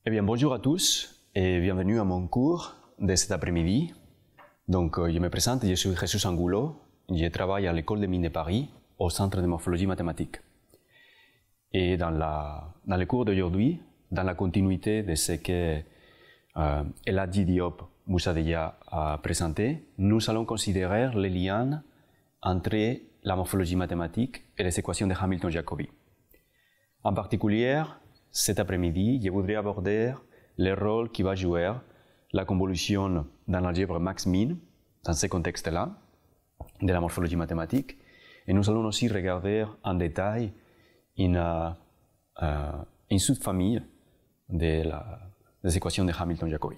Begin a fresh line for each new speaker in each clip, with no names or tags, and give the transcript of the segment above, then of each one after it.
Eh bien, bonjour à tous et bienvenue à mon cours de cet après-midi. Donc, je me présente, je suis Jesús Angulo, je travaille à l'École des Mines de Paris, au Centre de morphologie mathématique. Et dans le cours d'aujourd'hui, dans la continuité de ce que Eladji Diop vous a déjà présenté, nous allons considérer les liens entre la morphologie mathématique et les équations de Hamilton-Jacobi. En particulier, cet après-midi, je voudrais aborder le rôle qui va jouer la convolution dans l'algèbre max-min, dans ce contexte-là, de la morphologie mathématique. Et nous allons aussi regarder en détail une sous-famille des équations de Hamilton-Jacobi.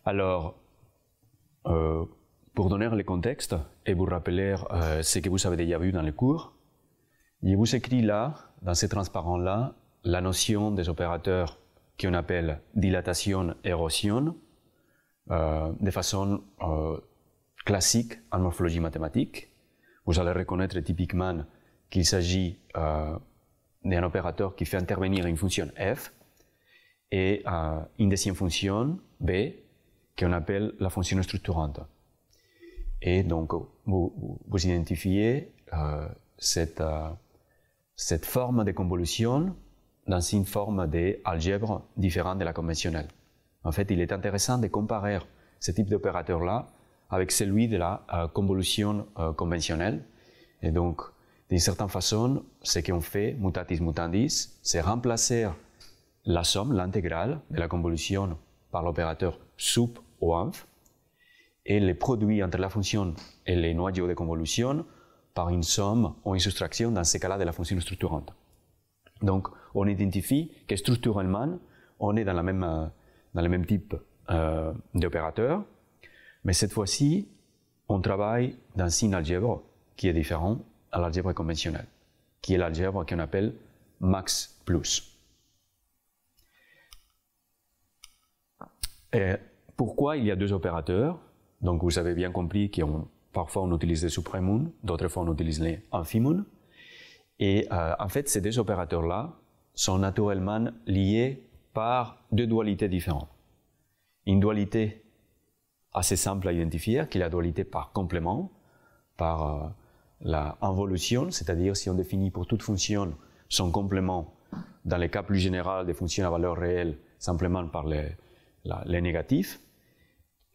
Alors, pour donner le contexte et vous rappeler ce que vous avez déjà vu dans le cours, je vous écris là, dans ce transparent-là, la notion des opérateurs qu'on appelle dilatation-érosion, de façon classique en morphologie mathématique. Vous allez reconnaître typiquement qu'il s'agit d'un opérateur qui fait intervenir une fonction f et une deuxième fonction b qu'on appelle la fonction structurante. Et donc, vous identifiez cette forme de convolution dans une forme d'algèbre différente de la conventionnelle. En fait, il est intéressant de comparer ce type d'opérateur-là avec celui de la convolution conventionnelle. Et donc, d'une certaine façon, ce qu'on fait, mutatis mutandis, c'est remplacer la somme, l'intégrale de la convolution par l'opérateur sup ou inf, et le produit entre la fonction et les noyaux de convolution par une somme ou une soustraction, dans ce cas-là, de la fonction structurante. Donc, on identifie que structurellement, on est dans le même type d'opérateur, mais cette fois-ci, on travaille dans une algèbre qui est différente à l'algèbre conventionnelle, qui est l'algèbre qu'on appelle max plus. Et pourquoi il y a deux opérateurs? Donc, vous avez bien compris qu'on parfois on utilise les supremum, d'autres fois on utilise les infimum. Et en fait, ces deux opérateurs-là sont naturellement liés par deux dualités différentes. Une dualité assez simple à identifier, qui est la dualité par complément, par la involution, c'est-à-dire si on définit pour toute fonction son complément, dans le cas plus général des fonctions à valeur réelle, simplement par les négatifs.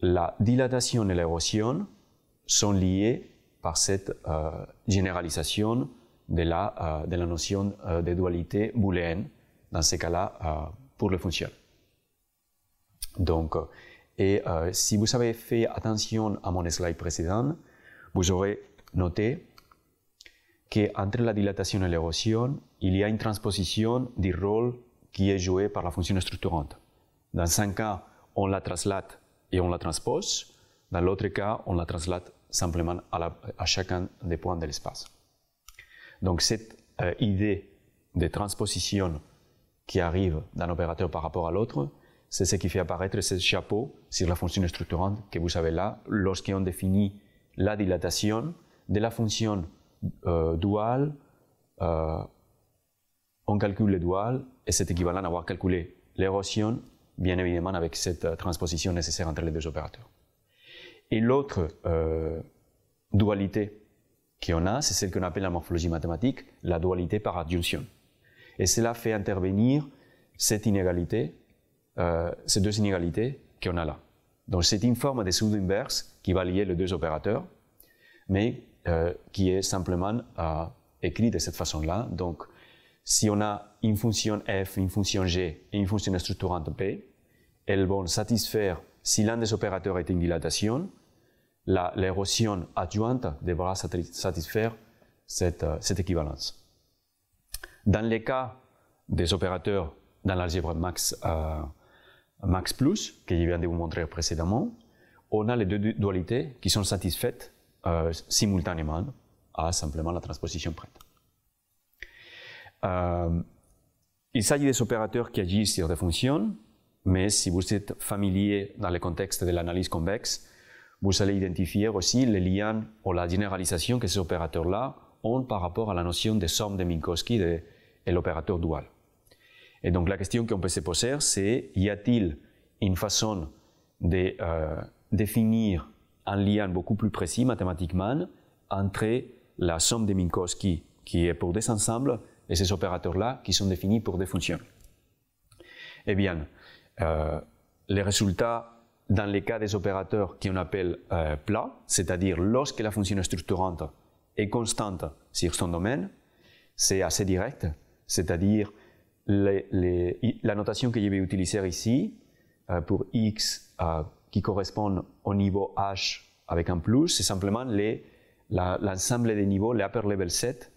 La dilatation et l'érosion sont liés par cette généralisation de la notion de dualité booléenne, dans ce cas-là, pour les fonctions. Donc, si vous avez fait attention à mon slide précédent, vous aurez noté qu'entre la dilatation et l'érosion, il y a une transposition du rôle qui est joué par la fonction structurante. Dans un cas, on la translate et on la transpose. Dans l'autre cas, on la translate simplement à chacun des points de l'espace. Donc cette idée de transposition qui arrive d'un opérateur par rapport à l'autre, c'est ce qui fait apparaître ce chapeau sur la fonction structurante que vous avez là, lorsqu'on définit la dilatation de la fonction duale, on calcule le dual et c'est équivalent à avoir calculé l'érosion, bien évidemment avec cette transposition nécessaire entre les deux opérateurs. Et l'autre dualité qu'on a, c'est celle qu'on appelle en morphologie mathématique la dualité par adjonction. Et cela fait intervenir cette inégalité, ces deux inégalités qu'on a là. Donc c'est une forme de pseudo-inverse qui va lier les deux opérateurs, mais qui est simplement écrite de cette façon-là. Donc si on a une fonction f, une fonction g et une fonction structurante p, elles vont satisfaire, si l'un des opérateurs est une dilatation, l'érosion adjointe devra satisfaire cette équivalence. Dans les cas des opérateurs dans l'algèbre max plus, que je viens de vous montrer précédemment, on a les deux dualités qui sont satisfaites simultanément à simplement la transposition prête. Il s'agit des opérateurs qui agissent sur des fonctions, mais si vous êtes familier dans le contexte de l'analyse convexe, vous allez identifier aussi les liens ou la généralisation que ces opérateurs-là ont par rapport à la notion de somme de Minkowski et l'opérateur dual. Et donc la question qu'on peut se poser, c'est y a-t-il une façon de définir un lien beaucoup plus précis mathématiquement entre la somme de Minkowski qui est pour des ensembles et ces opérateurs-là qui sont définis pour des fonctions. Eh bien, les résultats dans les cas des opérateurs qu'on appelle plats, c'est-à-dire lorsque la fonction structurante est constante sur son domaine, c'est assez direct, c'est-à-dire la notation que je vais utiliser ici pour x qui correspond au niveau h avec un plus, c'est simplement l'ensemble des niveaux, les upper level set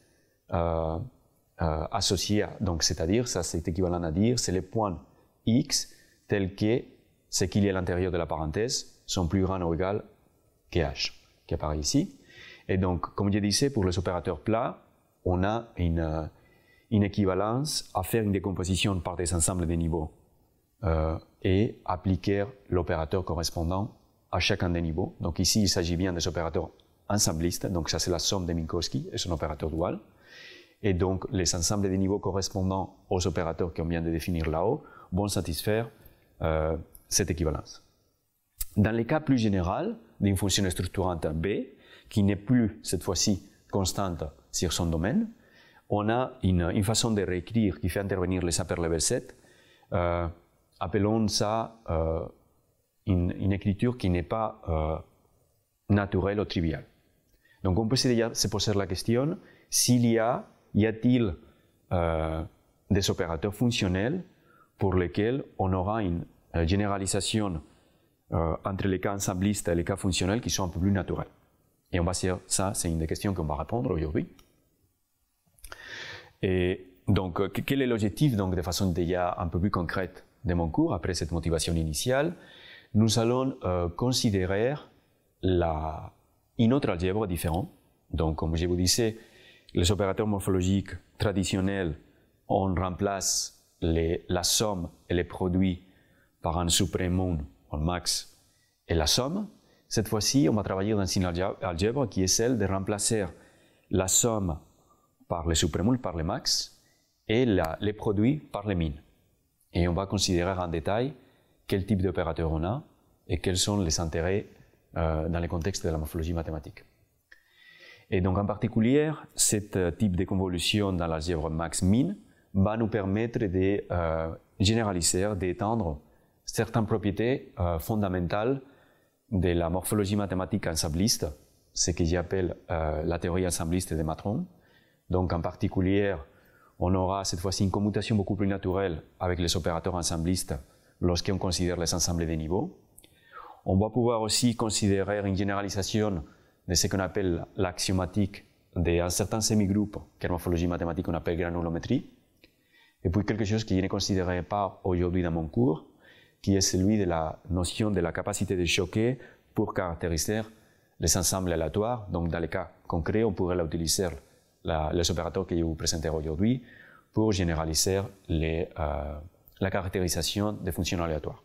associés, donc c'est-à-dire, ça c'est équivalent à dire, c'est les points x tels que ce qu'il y a à l'intérieur de la parenthèse sont plus grands ou égaux que h, qui apparaît ici. Et donc, comme je disais, pour les opérateurs plats, on a une équivalence à faire une décomposition par des ensembles de niveaux et appliquer l'opérateur correspondant à chacun des niveaux. Donc ici, il s'agit bien des opérateurs ensemblistes, donc ça c'est la somme de Minkowski et son opérateur dual. Et donc les ensembles de niveaux correspondant aux opérateurs qu'on vient de définir là-haut vont satisfaire cette équivalence. Dans les cas plus généraux d'une fonction structurante B, qui n'est plus cette fois-ci constante sur son domaine, on a une façon de réécrire qui fait intervenir les upper level set. Appelons ça une écriture qui n'est pas naturelle ou triviale. Donc on peut déjà se poser la question, y a-t-il des opérateurs fonctionnels pour lesquels on aura une généralisation entre les cas ensemblistes et les cas fonctionnels qui sont un peu plus naturels. Et on va dire, ça c'est une des questions qu'on va répondre aujourd'hui. Et donc, quel est l'objectif, donc, de façon déjà un peu plus concrète de mon cours, après cette motivation initiale? Nous allons considérer une autre algèbre différente. Donc, comme je vous disais, les opérateurs morphologiques traditionnels, on remplace la somme et les produits par un suprême, un max et la somme. Cette fois-ci, on va travailler dans une algèbre qui est celle de remplacer la somme par les suprêmes, par les max, et les produits par les min. Et on va considérer en détail quel type d'opérateur on a et quels sont les intérêts dans le contexte de la morphologie mathématique. Et donc en particulier, ce type de convolution dans l'algèbre max-min va nous permettre de généraliser, d'étendre certaines propriétés fondamentales de la morphologie mathématique ensembliste, ce que j'appelle la théorie ensembliste des matrons. Donc en particulier, on aura cette fois-ci une commutation beaucoup plus naturelle avec les opérateurs ensemblistes lorsqu'on considère les ensembles des niveaux. On va pouvoir aussi considérer une généralisation de ce qu'on appelle l'axiomatique d'un certain semi-groupe qu'en morphologie mathématique on appelle granulométrie. Et puis quelque chose que je ne considérerai pas aujourd'hui dans mon cours, qui est celui de la notion de la capacité de choquer pour caractériser les ensembles aléatoires. Donc dans les cas concrets, on pourrait utiliser les opérateurs que je vous présenterai aujourd'hui pour généraliser la caractérisation des fonctions aléatoires.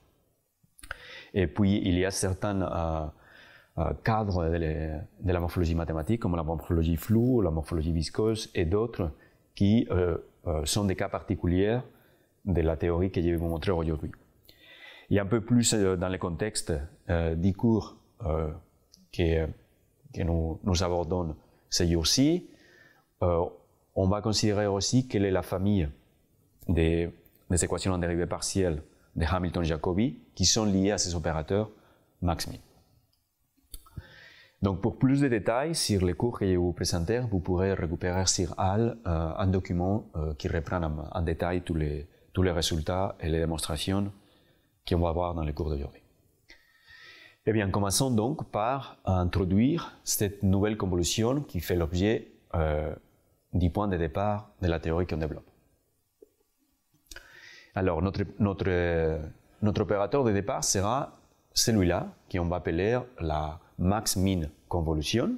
Et puis il y a certains cadres de la morphologie mathématique, comme la morphologie floue, la morphologie viscose et d'autres qui sont des cas particuliers de la théorie que je vais vous montrer aujourd'hui. Et un peu plus dans le contexte du cours que nous abordons ces jours-ci, on va considérer aussi quelle est la famille des équations en dérivée partielle de Hamilton-Jacobi qui sont liées à ces opérateurs max-min. Donc pour plus de détails sur les cours que je vais vous présenter, vous pourrez récupérer sur HAL un document qui reprend en détail tous les résultats et les démonstrations qu'on va voir dans les cours d'aujourd'hui. Eh bien, commençons donc par introduire cette nouvelle convolution qui fait l'objet du point de départ de la théorie qu'on développe. Alors, notre opérateur de départ sera celui-là, qu'on va appeler la max-min convolution.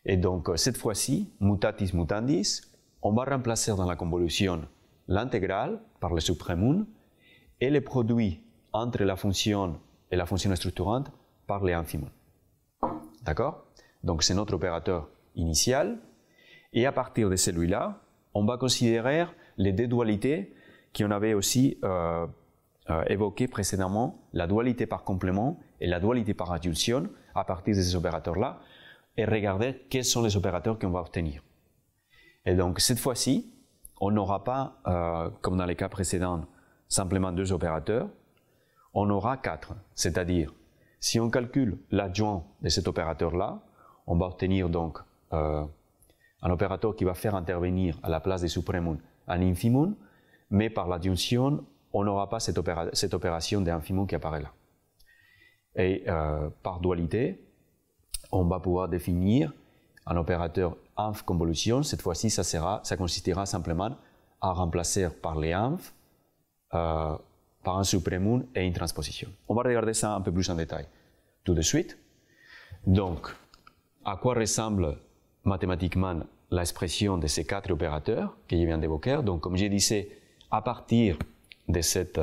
Et donc, cette fois-ci, mutatis mutandis, on va remplacer dans la convolution l'intégrale par le suprême et le produit entre la fonction et la fonction structurante par les infimum. D'accord? Donc, c'est notre opérateur initial. Et à partir de celui-là, on va considérer les deux dualités qu'on avait aussi évoqué précédemment, la dualité par complément et la dualité par adjonction à partir de ces opérateurs-là, et regarder quels sont les opérateurs qu'on va obtenir. Et donc cette fois-ci, on n'aura pas, comme dans les cas précédents, simplement 2 opérateurs, on aura 4. C'est-à-dire, si on calcule l'adjoint de cet opérateur-là, on va obtenir donc un opérateur qui va faire intervenir à la place des supremum un infimum, mais par l'adjonction, on n'aura pas cette opération d'infimum qui apparaît là. Et par dualité, on va pouvoir définir un opérateur inf convolution. Cette fois-ci, ça consistera simplement à remplacer par les inf par un supremum et une transposition. On va regarder ça un peu plus en détail tout de suite. Donc, à quoi ressemble mathématiquement l'expression de ces 4 opérateurs que je viens d'évoquer? Donc, comme je disais, à partir de cette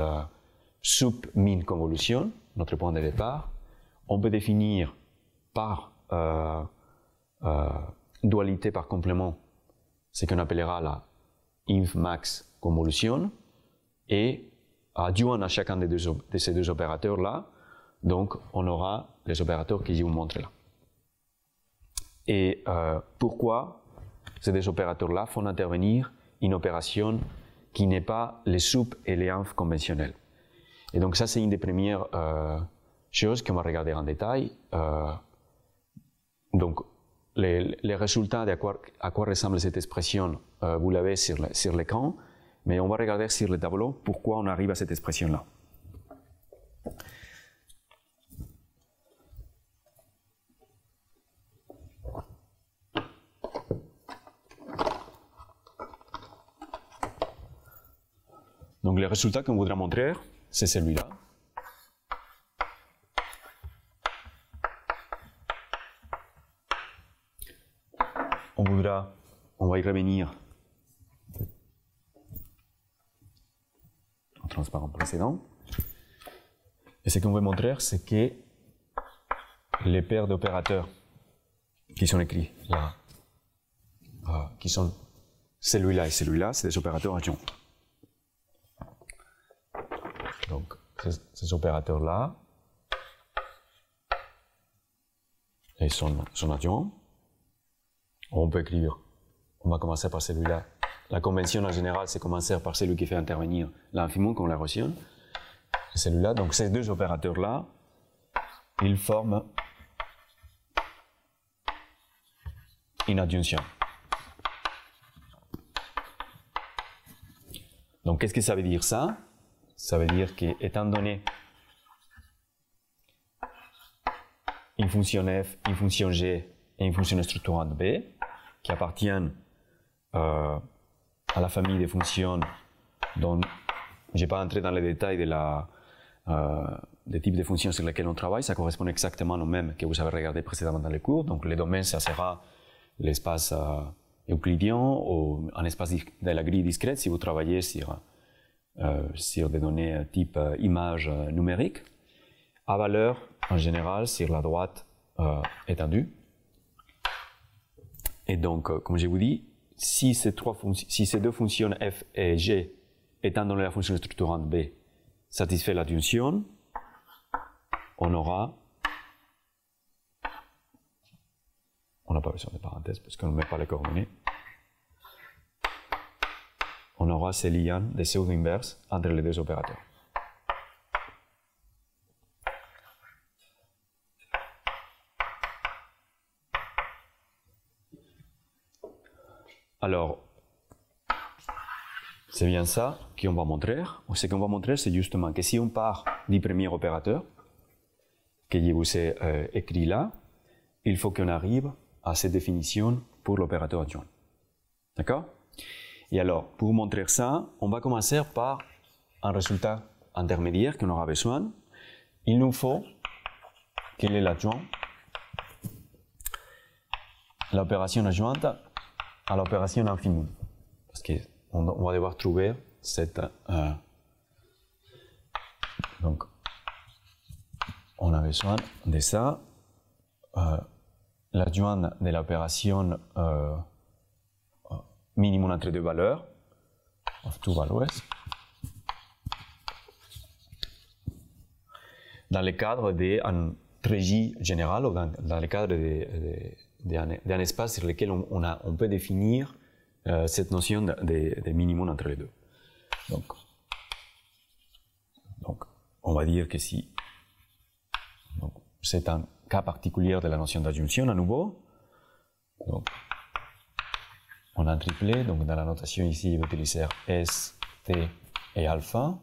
sub-min convolution, notre point de départ, on peut définir par dualité par complément ce qu'on appellera la inf-max convolution, et adjoint à chacun de ces 2 opérateurs-là, donc on aura les opérateurs que je vous montre là. Et pourquoi ces 2 opérateurs-là font intervenir une opération qui n'est pas les sub et les inf conventionnels. Et donc ça, c'est une des premières choses qu'on va regarder en détail. Donc les résultats à quoi ressemble cette expression, vous l'avez sur l'écran, mais on va regarder sur le tableau pourquoi on arrive à cette expression-là. Donc le résultat qu'on voudra montrer, c'est celui-là. On va y revenir au transparent précédent. Et ce qu'on veut montrer, c'est que les paires d'opérateurs qui sont écrits là, qui sont celui-là et celui-là, c'est des opérateurs adjoints. Donc, ces opérateurs-là, et son adjoint, on peut écrire, on va commencer par celui-là. La convention en général, c'est commencer par celui qui fait intervenir l'infimum comme la Gaussienne. Celui-là, donc ces 2 opérateurs-là, ils forment une adjonction. Donc qu'est-ce que ça veut dire ça? Ça veut dire qu'étant donné une fonction f, une fonction g et une fonction structurante b, qui appartiennent à la famille des fonctions dont je n'ai pas entré dans les détails des types de fonctions sur lesquelles on travaille, ça correspond exactement au même que vous avez regardé précédemment dans les cours. Donc les domaines, ça sera l'espace euclidien ou un espace de la grille discrète si vous travaillez sur des données type image numérique, à valeur en général sur la droite étendue. Et donc, comme je vous dis, si ces 2 fonctions f et g, étant donné la fonction structurante b, satisfait l'adjonction, on n'a pas besoin de parenthèses parce qu'on ne met pas les coordonnées. On aura ces liens de pseudo-inverse entre les 2 opérateurs. Alors, c'est bien ça qu'on va montrer. Ce qu'on va montrer, c'est justement que si on part du premier opérateur, que je vous ai écrit là, il faut qu'on arrive à cette définition pour l'opérateur adjoint. D'accord? Et alors, pour montrer ça, on va commencer par un résultat intermédiaire qu'on aura besoin. Il nous faut quel est l'adjoint, l'opération adjointe à l'opération infimum. Parce qu'on va devoir trouver cette... donc, on a besoin de ça. L'adjoint de l'opération minimum entre 2 valeurs, of 2 values. dans le cadre d'un trégie général ou dans le cadre d'un espace sur lequel on peut définir cette notion de minimum entre les deux. Donc, on va dire que si c'est un cas particulier de la notion d'adjonction à nouveau, donc, on a un triplet, donc dans la notation ici, il va utiliser S, T et alpha.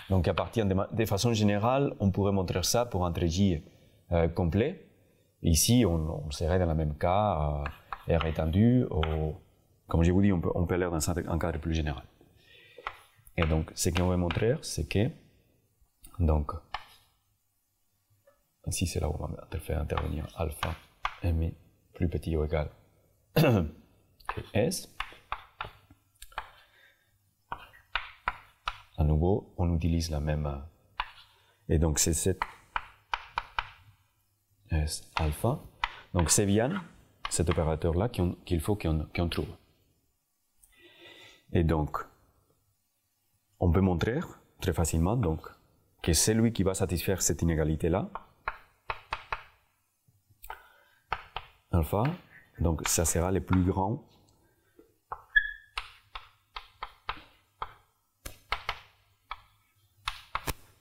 Donc à partir de façon générale, on pourrait montrer ça pour un trégie complet. Ici, on serait dans le même cas, R étendu, comme je vous dis, on peut aller dans un cadre plus général. Et donc, ce qu'on veut montrer, c'est que, donc, ici c'est là où on va faire intervenir alpha m plus petit ou égal que S. À nouveau, on utilise la même. Et donc, c'est cette S alpha. Donc, c'est bien cet opérateur-là qu'il faut qu'on trouve. Et donc, on peut montrer très facilement donc, que c'est lui qui va satisfaire cette inégalité-là. Alpha, donc ça sera le plus grand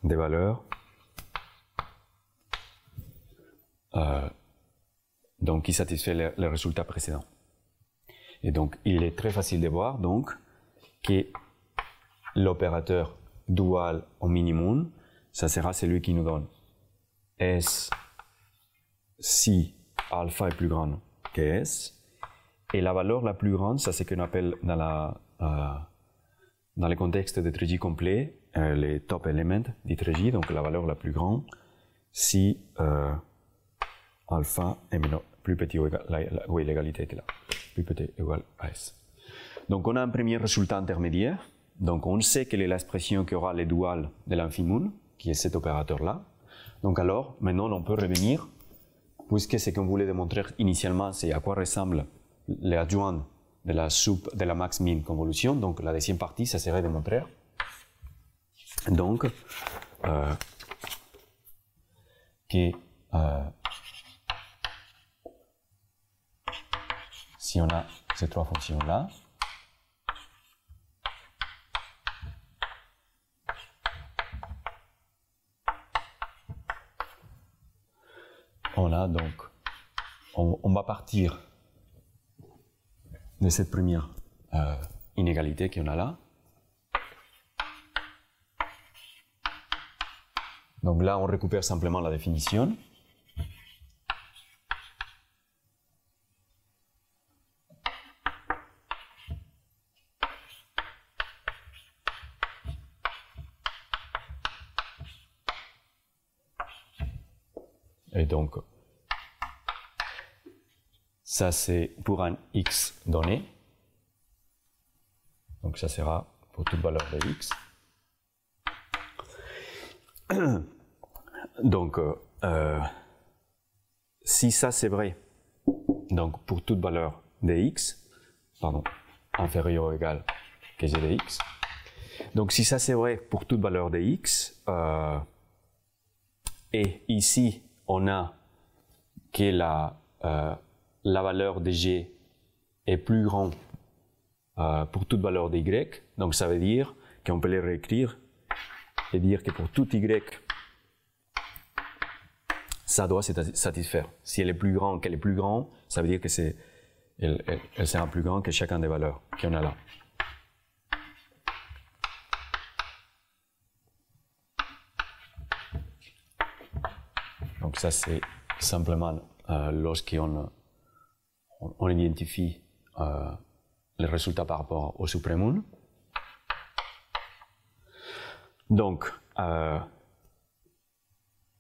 des valeurs donc qui satisfait le résultat précédent. Et donc il est très facile de voir donc que l'opérateur dual au minimum, ça sera celui qui nous donne S si alpha est plus grand que S, et la valeur la plus grande, ça c'est ce qu'on appelle dans le contexte de trégie complet, les top elements du trégie, donc la valeur la plus grande, si alpha est plus petit ou égal, oui, l'égalité était là, plus petit ou égal à S. Donc on a un premier résultat intermédiaire, donc on sait quelle est l'expression qui aura le dual de l'infimum, qui est cet opérateur-là. Donc alors, maintenant on peut revenir, puisque ce qu'on voulait démontrer initialement, c'est à quoi ressemble l'adjoint de la max-min convolution. Donc la deuxième partie, ça serait de montrer. Donc, que si on a ces trois fonctions-là, on a donc, on va partir de cette première inégalité qu'on a là. Donc là, on récupère simplement la définition. Et donc, ça c'est pour un x donné. Donc ça sera pour toute valeur de x. Donc, si ça c'est vrai, donc pour toute valeur de x, pardon, inférieur ou égal que g de x, donc si ça c'est vrai pour toute valeur de x, et ici on a que la valeur de g est plus grande pour toute valeur de y, donc ça veut dire qu'on peut les réécrire et dire que pour tout y, ça doit se satisfaire. Si elle est plus grande qu'elle est plus grande, ça veut dire que elle sera plus grande que chacun des valeurs qu'on a là. Donc ça c'est simplement lorsqu'on identifie les résultats par rapport au suprême. Donc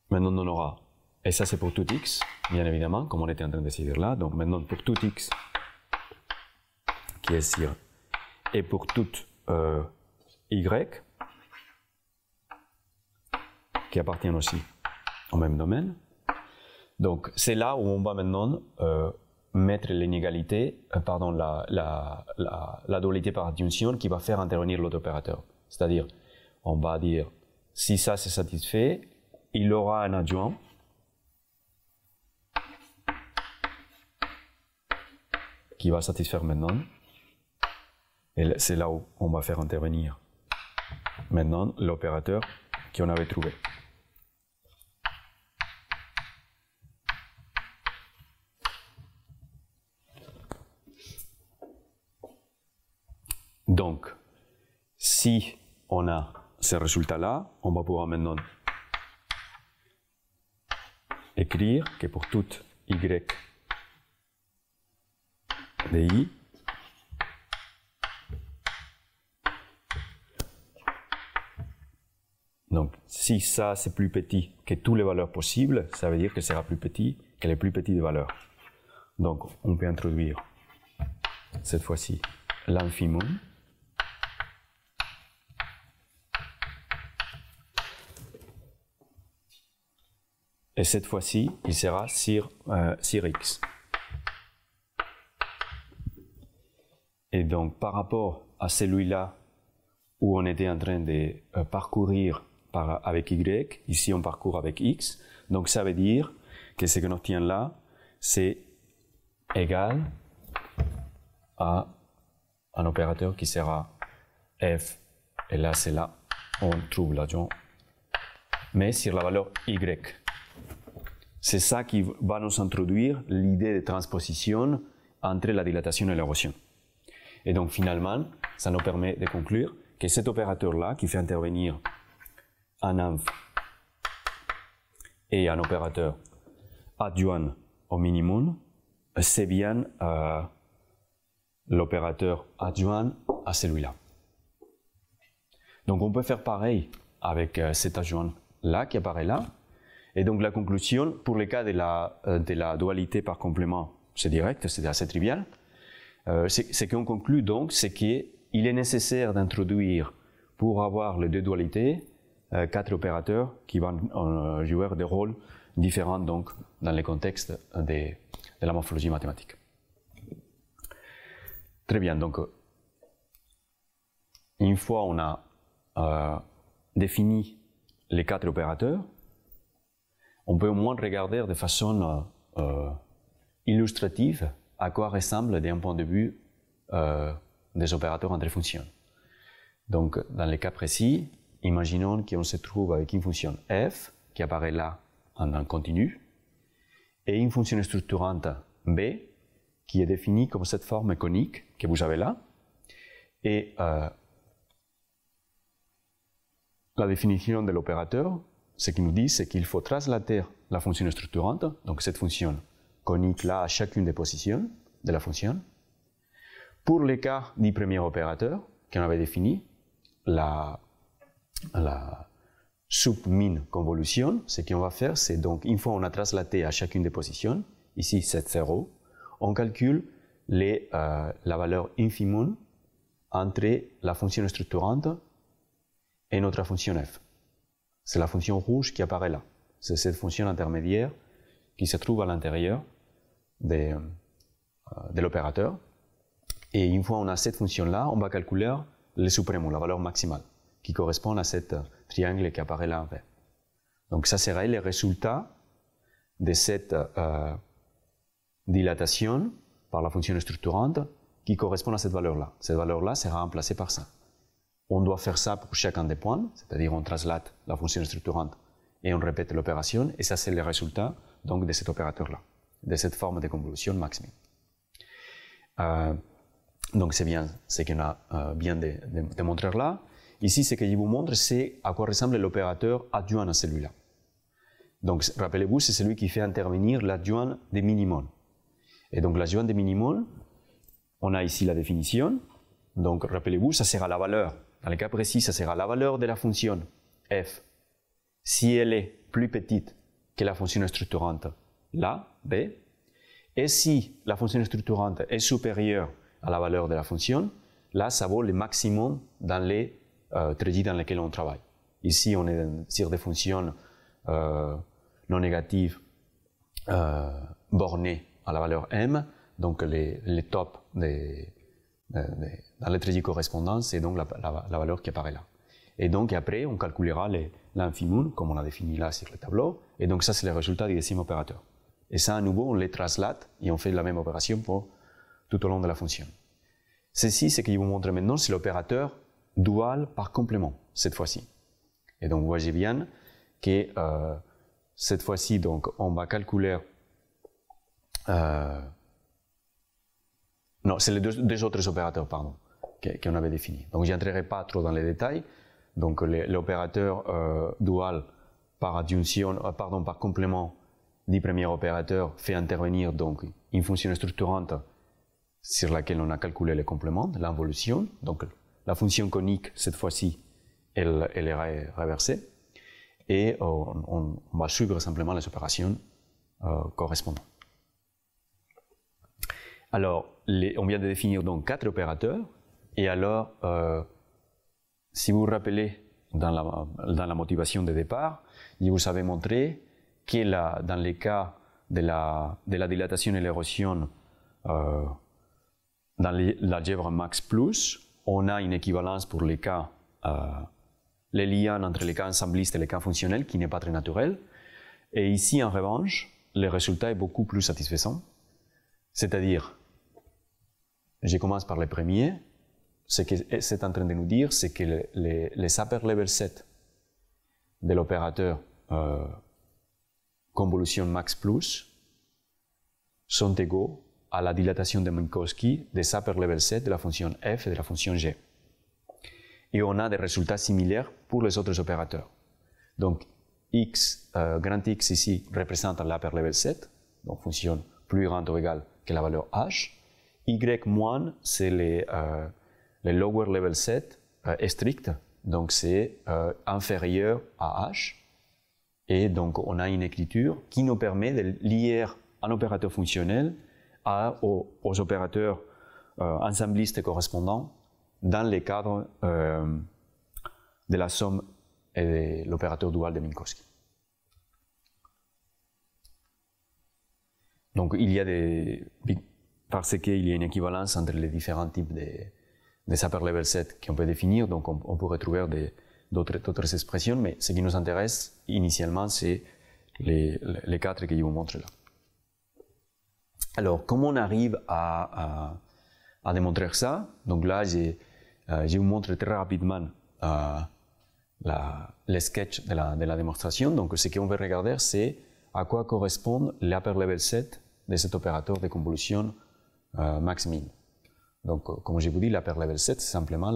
maintenant on aura, et ça c'est pour tout x, bien évidemment, comme on était en train de se dire là, donc maintenant pour tout x qui est sur, et pour tout y qui appartient aussi au même domaine. Donc c'est là où on va maintenant mettre l'inégalité, pardon, la dualité par adjonction qui va faire intervenir l'autre opérateur. C'est-à-dire, on va dire, si ça c'est satisfait, il aura un adjoint qui va satisfaire maintenant. Et c'est là où on va faire intervenir maintenant l'opérateur qu'on avait trouvé. Donc, si on a ces résultats-là, on va pouvoir maintenant écrire que pour toute y de i, donc si ça c'est plus petit que toutes les valeurs possibles, ça veut dire que sera plus petit que les plus petites valeurs. Donc on peut introduire cette fois-ci l'infimum. Et cette fois-ci, il sera sur x. Et donc, par rapport à celui-là où on était en train de parcourir avec y, ici on parcourt avec x. Donc, ça veut dire que ce qu'on obtient là, c'est égal à un opérateur qui sera f. Et là, c'est là on trouve l'adjoint, mais sur la valeur y. C'est ça qui va nous introduire l'idée de transposition entre la dilatation et l'érosion. Et donc finalement, ça nous permet de conclure que cet opérateur-là, qui fait intervenir un inf et un opérateur adjoint au minimum, c'est bien l'opérateur adjoint à celui-là. Donc on peut faire pareil avec cet adjoint-là qui apparaît là. Et donc la conclusion, pour le cas de la dualité par complément, c'est direct, c'est assez trivial. Ce qu'on conclut donc, c'est qu'il est nécessaire d'introduire, pour avoir les deux dualités, 4 opérateurs qui vont jouer des rôles différents donc, dans le contexte de la morphologie mathématique. Très bien, donc une fois on a défini les 4 opérateurs, on peut au moins regarder de façon illustrative à quoi ressemble d'un point de vue des opérateurs entre fonctions. Donc, dans le cas précis, imaginons qu'on se trouve avec une fonction f qui apparaît là en un continu et une fonction structurante b qui est définie comme cette forme conique que vous avez là. Et la définition de l'opérateur, ce qu'il nous dit, c'est qu'il faut translater la fonction structurante, donc cette fonction conique là à chacune des positions de la fonction. Pour le cas du premier opérateur qu'on avait défini, la sub-min convolution, ce qu'on va faire, c'est donc, une fois on a translaté à chacune des positions, ici c'est 0, on calcule la valeur infimum entre la fonction structurante et notre fonction f. C'est la fonction rouge qui apparaît là. C'est cette fonction intermédiaire qui se trouve à l'intérieur de l'opérateur. Et une fois on a cette fonction-là, on va calculer le suprême, la valeur maximale, qui correspond à ce triangle qui apparaît là en vert. Donc ça serait le résultat de cette dilatation par la fonction structurante qui correspond à cette valeur-là. Cette valeur-là sera remplacée par ça. On doit faire ça pour chacun des points, c'est-à-dire on translate la fonction structurante et on répète l'opération, et ça c'est le résultat donc, de cet opérateur-là, de cette forme de convolution maximum. Donc c'est bien ce qu'on a bien démontré là. Ici, ce que je vous montre, c'est à quoi ressemble l'opérateur adjoint à celui-là. Donc rappelez-vous, c'est celui qui fait intervenir l'adjoint des minimums. Et donc l'adjoint des minimums, on a ici la définition. Donc rappelez-vous, ça sera la valeur. Dans le cas précis, ça sera la valeur de la fonction f si elle est plus petite que la fonction structurante là, b, et si la fonction structurante est supérieure à la valeur de la fonction, là, ça vaut le maximum dans les traits dans lesquels on travaille. Ici, on est sur des fonctions non négatives bornées à la valeur m, donc les tops dans les traits correspondants, c'est donc la valeur qui apparaît là. Et donc après, on calculera l'infimoon, comme on a défini là sur le tableau, et donc ça c'est le résultat du deuxième opérateur. Et ça à nouveau on les traslate et on fait la même opération pour tout au long de la fonction. Ceci, ce que je vous montre maintenant, c'est l'opérateur dual par complément, cette fois-ci. Et donc vous voyez bien que cette fois-ci, donc, on va calculer... non, c'est les deux autres opérateurs, pardon, qu'on avait définis. Donc je n'entrerai pas trop dans les détails. Donc l'opérateur dual par adjonction, par complément du premier opérateur fait intervenir donc une fonction structurante sur laquelle on a calculé le complément, l'involution. Donc la fonction conique, cette fois-ci, elle est reversée. Et on va suivre simplement les opérations correspondantes. Alors, on vient de définir donc 4 opérateurs. Et alors, si vous vous rappelez dans la motivation de départ, je vous avais montré que dans les cas de la dilatation et l'érosion dans l'algèbre max plus, on a une équivalence pour les cas, les liens entre les cas ensemblistes et les cas fonctionnels qui n'est pas très naturel. Et ici, en revanche, le résultat est beaucoup plus satisfaisant. C'est-à-dire, je commence par le premier. Ce que c'est en train de nous dire, c'est que les upper level set de l'opérateur convolution max plus sont égaux à la dilatation de Minkowski des upper level set de la fonction f et de la fonction g. Et on a des résultats similaires pour les autres opérateurs. Donc, grand X ici représente l'upper level set, donc fonction plus grande ou égale que la valeur h. Y moins, c'est les lower level set strict, donc c'est inférieur à h. Et donc on a une écriture qui nous permet de lier un opérateur fonctionnel aux opérateurs ensemblistes correspondants dans le cadre de la somme et de l'opérateur dual de Minkowski. Donc il y a parce qu'il y a une équivalence entre les différents types de upper level set qu'on peut définir, donc on pourrait trouver d'autres expressions, mais ce qui nous intéresse initialement, c'est les 4 que je vous montre là. Alors, comment on arrive à démontrer ça? Donc là, je vous montre très rapidement le sketch de la démonstration. Donc, ce qu'on veut regarder, c'est à quoi correspond l'upper level set de cet opérateur de convolution max-min. Donc, comme je vous dis, l'upper level set, c'est simplement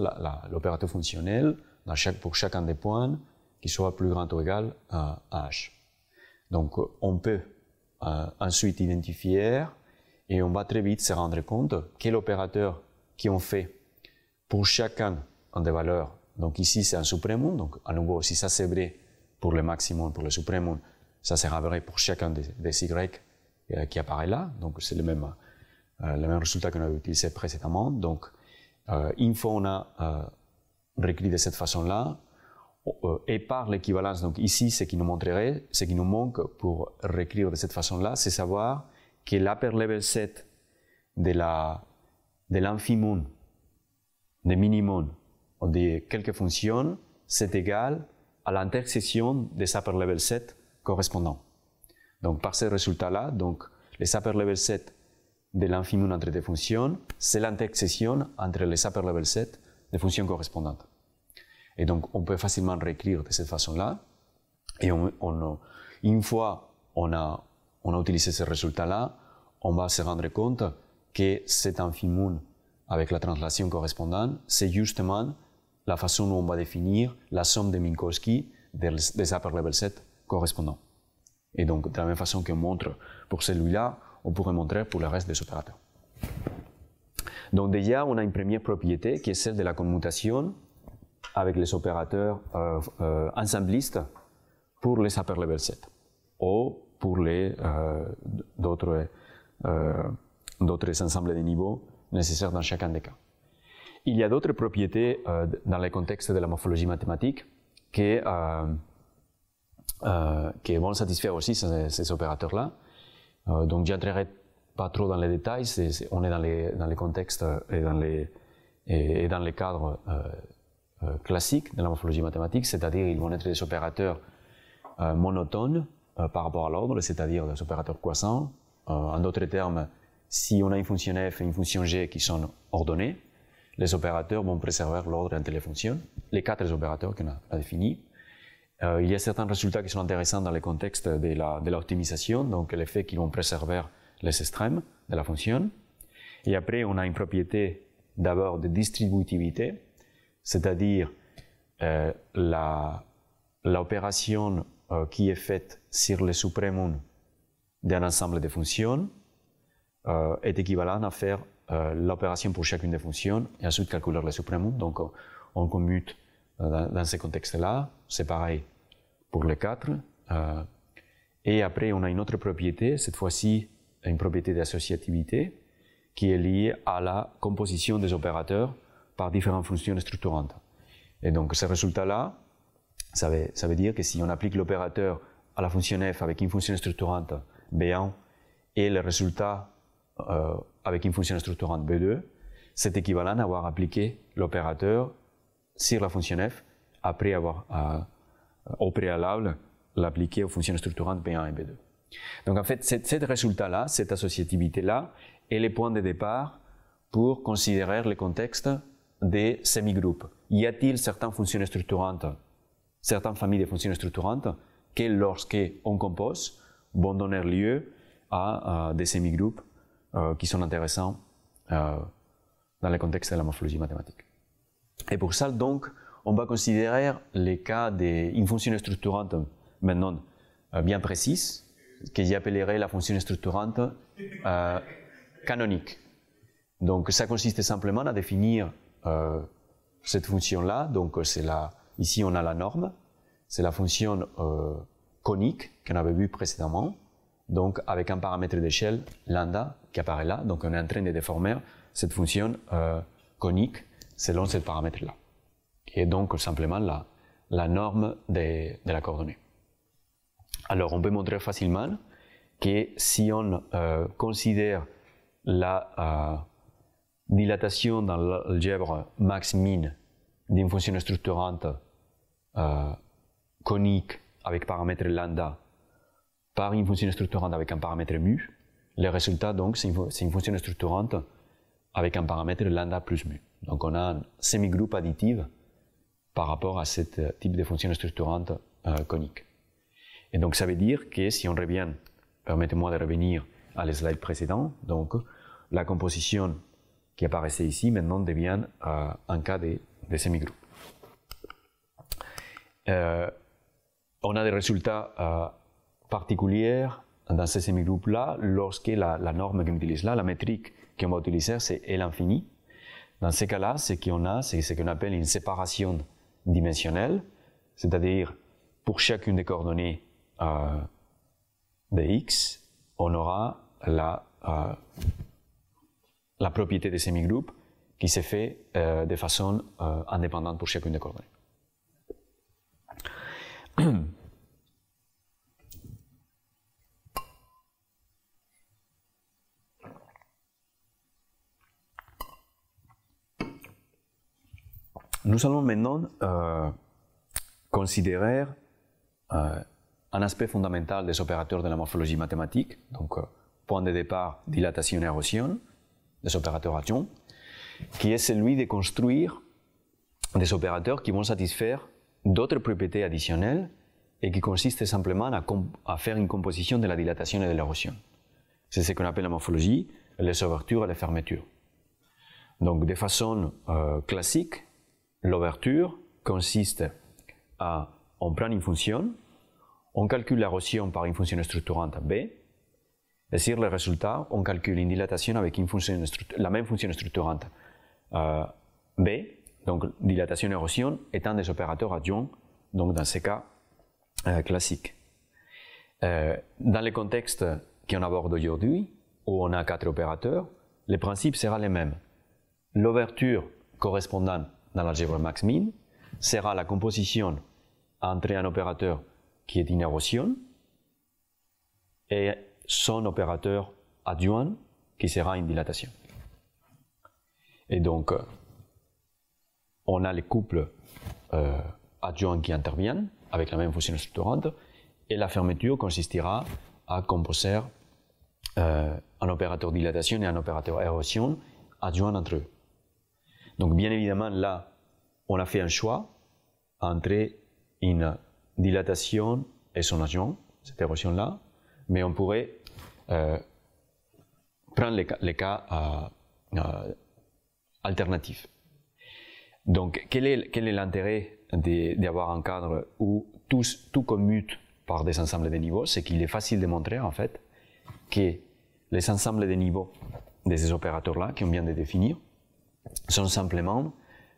l'opérateur fonctionnel pour chacun des points qui soit plus grand ou égal à h. Donc, on peut ensuite identifier et on va très vite se rendre compte quel opérateur qu'on fait pour chacun des valeurs. Donc ici, c'est un suprême, donc à nouveau, si ça c'est vrai pour le maximum, pour le suprême, ça sera vrai pour chacun des y qui apparaît là. Donc c'est le même résultat qu'on avait utilisé précédemment. Donc une fois on a réécrit de cette façon-là, et par l'équivalence, donc ici, ce qui nous montrerait, ce qui nous manque pour réécrire de cette façon-là, c'est savoir que l'upper level set de l'infimum, de minimum, ou de quelques fonctions, c'est égal à l'intersection des upper level set correspondants. Donc par ce résultat-là, donc les upper level set de l'infimum entre des fonctions, c'est l'intersection entre les upper level set des fonctions correspondantes. Et donc on peut facilement réécrire de cette façon-là. Et une fois on a utilisé ce résultat-là, on va se rendre compte que cet infimum avec la translation correspondante, c'est justement la façon où on va définir la somme de Minkowski des upper level set correspondants. Et donc, de la même façon qu'on montre pour celui-là, on pourrait montrer pour le reste des opérateurs. Donc déjà, on a une première propriété qui est celle de la commutation avec les opérateurs ensemblistes pour les upper level set ou pour d'autres ensembles de niveaux nécessaires dans chacun des cas. Il y a d'autres propriétés dans le contexte de la morphologie mathématique qui vont satisfaire aussi ces opérateurs-là. Donc, je n'entrerai pas trop dans les détails, on est dans les contextes et dans les cadres classiques de la morphologie mathématique, c'est-à-dire ils vont être des opérateurs monotones par rapport à l'ordre, c'est-à-dire des opérateurs croissants. En d'autres termes, si on a une fonction f et une fonction g qui sont ordonnées, les opérateurs vont préserver l'ordre entre les fonctions, les 4 opérateurs qu'on a définis. Il y a certains résultats qui sont intéressants dans le contexte de l'optimisation, donc le fait qu'ils vont préserver les extrêmes de la fonction. Et après, on a une propriété d'abord de distributivité, c'est-à-dire l'opération qui est faite sur le suprêmum d'un ensemble de fonctions est équivalente à faire l'opération pour chacune des fonctions et ensuite calculer le suprêmum. Donc on commute dans ce contexte-là, c'est pareil pour les 4. Et après, on a une autre propriété, cette fois-ci une propriété d'associativité, qui est liée à la composition des opérateurs par différentes fonctions structurantes. Et donc ce résultat-là, ça veut dire que si on applique l'opérateur à la fonction f avec une fonction structurante B1 et le résultat avec une fonction structurante B2, c'est équivalent à avoir appliqué l'opérateur sur la fonction f après avoir au préalable l'appliqué aux fonctions structurantes B1 et B2. Donc en fait, ce résultat-là, cette associativité-là, est le point de départ pour considérer le contexte des semi-groupes. Y a-t-il certaines fonctions structurantes, certaines familles de fonctions structurantes, qui lorsqu'on compose, vont donner lieu à des semi-groupes qui sont intéressants dans le contexte de la morphologie mathématique. Et pour ça, donc, on va considérer les cas d'une fonction structurante maintenant bien précise, que j'appellerai la fonction structurante canonique. Donc ça consiste simplement à définir cette fonction-là. Donc ici on a la norme, c'est la fonction conique qu'on avait vue précédemment, donc avec un paramètre d'échelle lambda qui apparaît là. Donc on est en train de déformer cette fonction conique selon ce paramètre-là, qui est donc simplement la norme de la coordonnée. Alors on peut montrer facilement que si on considère la dilatation dans l'algèbre max-min d'une fonction structurante conique avec paramètre lambda par une fonction structurante avec un paramètre mu, le résultat donc c'est une fonction structurante avec un paramètre lambda plus mu. Donc on a un semi-groupe additif par rapport à ce type de fonction structurante conique. Et donc ça veut dire que si on revient, permettez-moi de revenir à la slide précédente, donc la composition qui apparaissait ici maintenant devient un cas de semi-groupe. On a des résultats particuliers dans ces semi-groupes-là lorsque la norme qu'on utilise là, la métrique qu'on va utiliser, c'est L infini. Dans ces cas-là, ce qu'on a, c'est ce qu'on appelle une séparation dimensionnelle, c'est-à-dire pour chacune des coordonnées de x, on aura la propriété des semi-groupes qui se fait de façon indépendante pour chacune des coordonnées. Nous allons maintenant considérer un aspect fondamental des opérateurs de la morphologie mathématique, donc point de départ, dilatation et érosion, des opérateurs adjoints, qui est celui de construire des opérateurs qui vont satisfaire d'autres propriétés additionnelles et qui consistent simplement à faire une composition de la dilatation et de l'érosion. C'est ce qu'on appelle la morphologie, les ouvertures et les fermetures. Donc de façon classique, l'ouverture consiste à, on prend une fonction, on calcule l'érosion par une fonction structurante B, et sur le résultat, on calcule une dilatation avec la même fonction structurante B, donc dilatation et érosion étant des opérateurs adjoints, donc dans ces cas classiques. Dans le contexte qu'on aborde aujourd'hui, où on a 4 opérateurs, le principe sera le même. L'ouverture correspondante dans l'algèbre max-min sera la composition entre un opérateur qui est une érosion et son opérateur adjoint qui sera une dilatation. Et donc, on a les couples adjoints qui interviennent avec la même fonction structurante, et la fermeture consistera à composer un opérateur dilatation et un opérateur érosion adjoints entre eux. Donc bien évidemment, là, on a fait un choix entre une dilatation et son adjoint, cette érosion-là, mais on pourrait prendre les cas alternatifs. Donc, quel est l'intérêt d'avoir un cadre où tout commute par des ensembles de niveaux? C'est qu'il est facile de montrer, en fait, que les ensembles de niveaux de ces opérateurs-là, qu'on vient de définir, sont simplement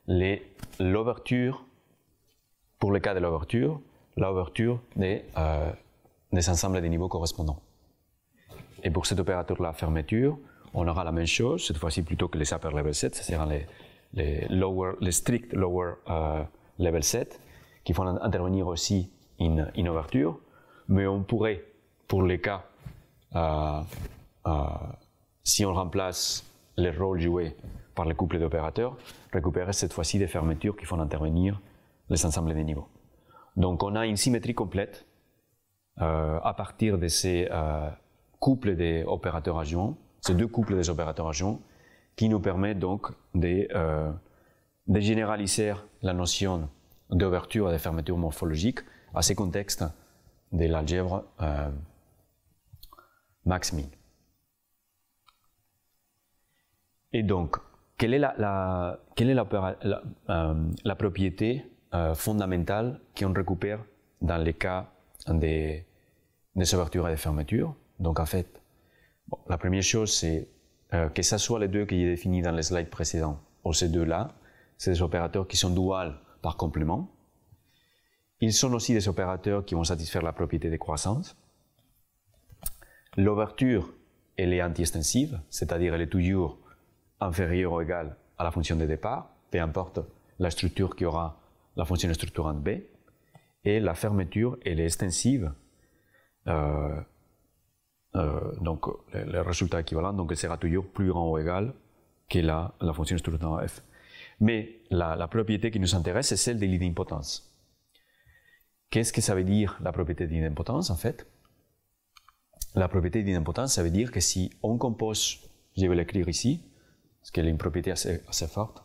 l'ouverture, pour le cas de l'ouverture des ensembles de niveaux correspondants. Et pour cet opérateur-là, fermeture, on aura la même chose, cette fois-ci plutôt que les upper level sets, ce seront les strict lower level sets, qui font intervenir aussi une ouverture, mais on pourrait, pour les cas, si on remplace les rôles joués par les couples d'opérateurs, récupérer cette fois-ci des fermetures qui font intervenir les ensembles des niveaux. Donc on a une symétrie complète à partir de ces couples d'opérateurs adjoints, ces deux couples des opérateurs adjoints, qui nous permettent donc de généraliser la notion d'ouverture et de fermeture morphologique à ces contextes de l'algèbre max-min. Et donc, quelle est la propriété fondamentale qu'on récupère dans les cas des ouvertures et des fermetures? Donc en fait, la première chose, c'est que ce soit les deux que j'ai définis dans les slides précédents, ou ces deux-là, c'est des opérateurs qui sont duals par complément. Ils sont aussi des opérateurs qui vont satisfaire la propriété de croissance. L'ouverture, elle est anti-extensive, c'est-à-dire elle est toujours inférieure ou égale à la fonction de départ, peu importe la structure qui aura la fonction structurante B. Et la fermeture, elle est extensive, donc le résultat équivalent, donc elle sera toujours plus grand ou égal que la fonction structurante F. Mais la propriété qui nous intéresse, c'est celle de l'idempotence. Qu'est-ce que ça veut dire la propriété d'idempotence en fait? La propriété d'idempotence, ça veut dire que si on compose, je vais l'écrire ici, parce qu'elle est une propriété assez forte,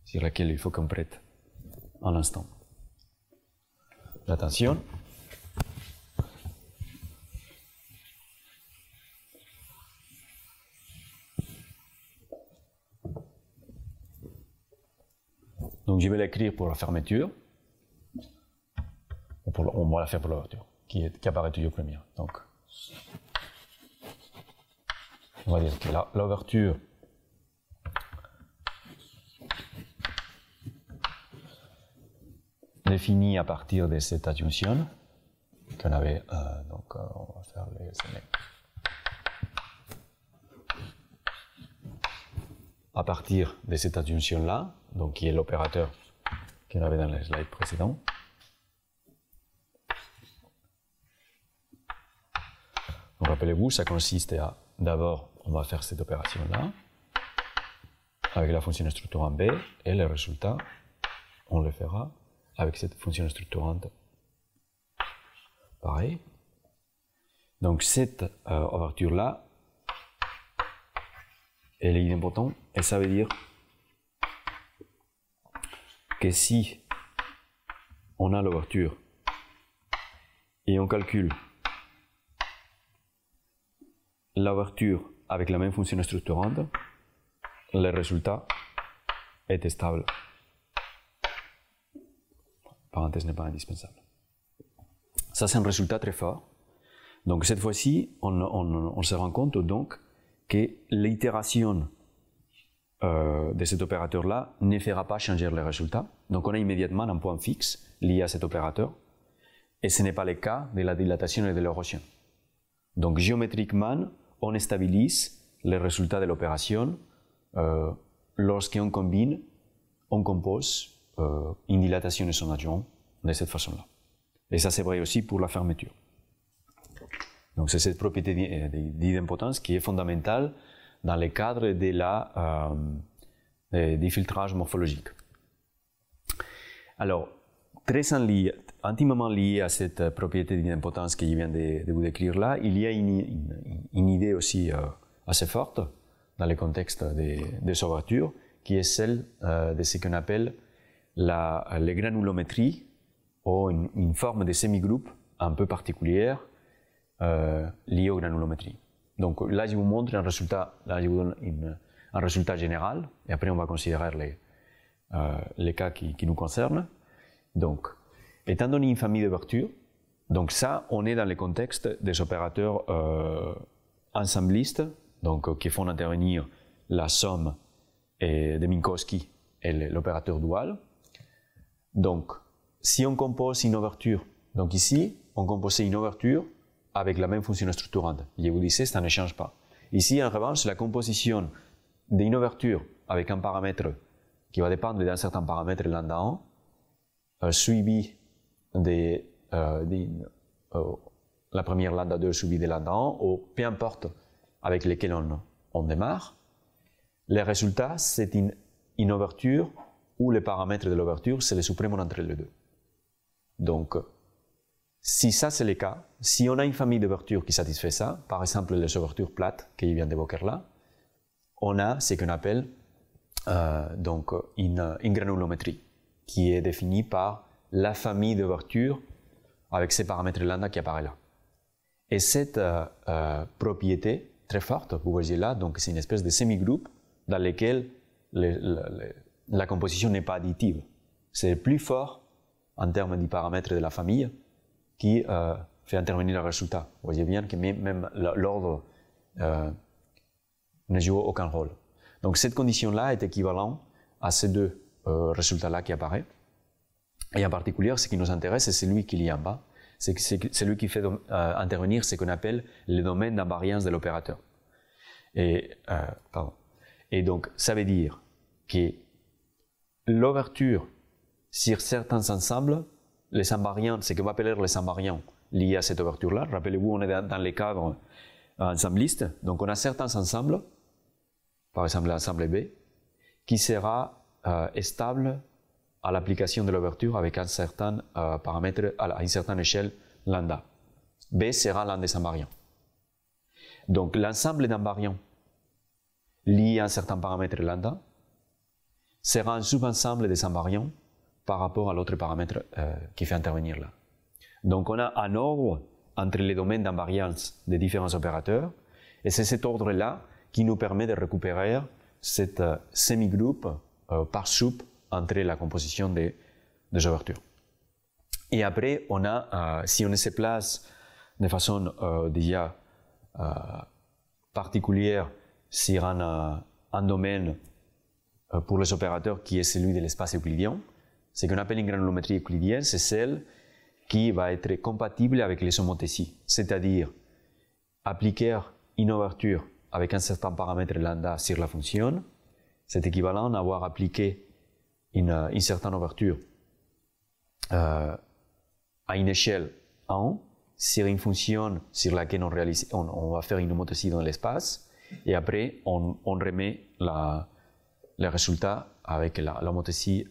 sur laquelle il faut qu'on prête un instant l'attention. Donc je vais l'écrire pour la fermeture, on va la faire pour l'ouverture, qui apparaît toujours première. Donc, on va dire que l'ouverture définie à partir de cette adjonction qu'on avait, donc on va faire les SNA. À partir de cette adjonction-là, donc qui est l'opérateur qu'on avait dans les slides précédents, donc rappelez-vous, ça consiste à, d'abord, on va faire cette opération-là, avec la fonction structurante B, et le résultat, on le fera avec cette fonction structurante. Pareil. Donc cette ouverture-là, elle est idempotente, et ça veut dire que si on a l'ouverture et on calcule l'ouverture avec la même fonction structurante, le résultat est stable. Parenthèse n'est pas indispensable. Ça, c'est un résultat très fort. Donc cette fois-ci, on se rend compte donc que l'itération de cet opérateur-là ne fera pas changer le résultat. Donc on a immédiatement un point fixe lié à cet opérateur, et ce n'est pas le cas de la dilatation et de l'érosion. Donc géométriquement, on stabilise les résultats de l'opération lorsqu'on combine, on compose une dilatation et son adjoint de cette façon-là. Et ça c'est vrai aussi pour la fermeture. Donc c'est cette propriété d'idempotence qui est fondamentale dans le cadre de du filtrage morphologique. Alors, intimement lié à cette propriété d'idempotence que je viens de vous décrire là, il y a une idée aussi assez forte dans le contexte des ouvertures, qui est celle de ce qu'on appelle les granulométries, ou une forme de semi-groupe un peu particulière liée aux granulométries. Donc là, je vous montre un résultat, je vous donne un résultat général, et après on va considérer les cas qui nous concernent. Donc, étant donné une famille d'ouvertures, donc ça, on est dans le contexte des opérateurs ensemblistes, donc qui font intervenir la somme de Minkowski et l'opérateur dual. Donc, si on compose une ouverture, donc ici, on composait une ouverture avec la même fonction structurante. Je vous disais, ça ne change pas. Ici, en revanche, la composition d'une ouverture avec un paramètre qui va dépendre d'un certain paramètre lambda 1, suivi de la première lambda 2 suivi de lambda 1, ou peu importe avec lesquels on démarre, le résultat, c'est une ouverture où les paramètres de l'ouverture, c'est le suprême entre les deux. Donc, si ça c'est le cas, si on a une famille d'ouvertures qui satisfait ça, par exemple les ouvertures plates que je viens d'évoquer là, on a ce qu'on appelle donc une granulométrie qui est définie par la famille d'ouvertures avec ces paramètres lambda qui apparaît là. Et cette propriété très forte, vous voyez là, donc c'est une espèce de semi-groupe dans lequel la composition n'est pas additive. C'est le plus fort en termes de paramètres de la famille qui fait intervenir le résultat. Vous voyez bien que même l'ordre ne joue aucun rôle. Donc cette condition-là est équivalente à ces deux résultats-là qui apparaissent. Et en particulier, ce qui nous intéresse, c'est celui qui est en bas. C'est celui qui fait intervenir ce qu'on appelle le domaine d'invariance de l'opérateur. Et donc, ça veut dire que l'ouverture sur certains ensembles, les invariants, ce qu'on va appeler les invariants liés à cette ouverture-là, rappelez-vous, on est dans les cadres ensemblistes, donc on a certains ensembles, par exemple l'ensemble B, qui sera stable à l'application de l'ouverture avec un certain paramètre, à une certaine échelle lambda. B sera l'un des invariants. Donc l'ensemble d'invariants liés à un certain paramètre lambda sera un sous-ensemble des invariants par rapport à l'autre paramètre qui fait intervenir là. Donc on a un ordre entre les domaines d'invariance des différents opérateurs, et c'est cet ordre-là qui nous permet de récupérer cette semi-groupe par soupe entre la composition des ouvertures. Et après, on a, si on se place de façon déjà particulière sur un domaine pour les opérateurs qui est celui de l'espace euclidien, ce qu'on appelle une granulométrie euclidienne, c'est celle qui va être compatible avec les homothéties, c'est-à-dire appliquer une ouverture avec un certain paramètre lambda sur la fonction, c'est équivalent à avoir appliqué une certaine ouverture à une échelle 1 sur une fonction sur laquelle on va faire une homothétie dans l'espace, et après on remet le résultat avec l'homothétie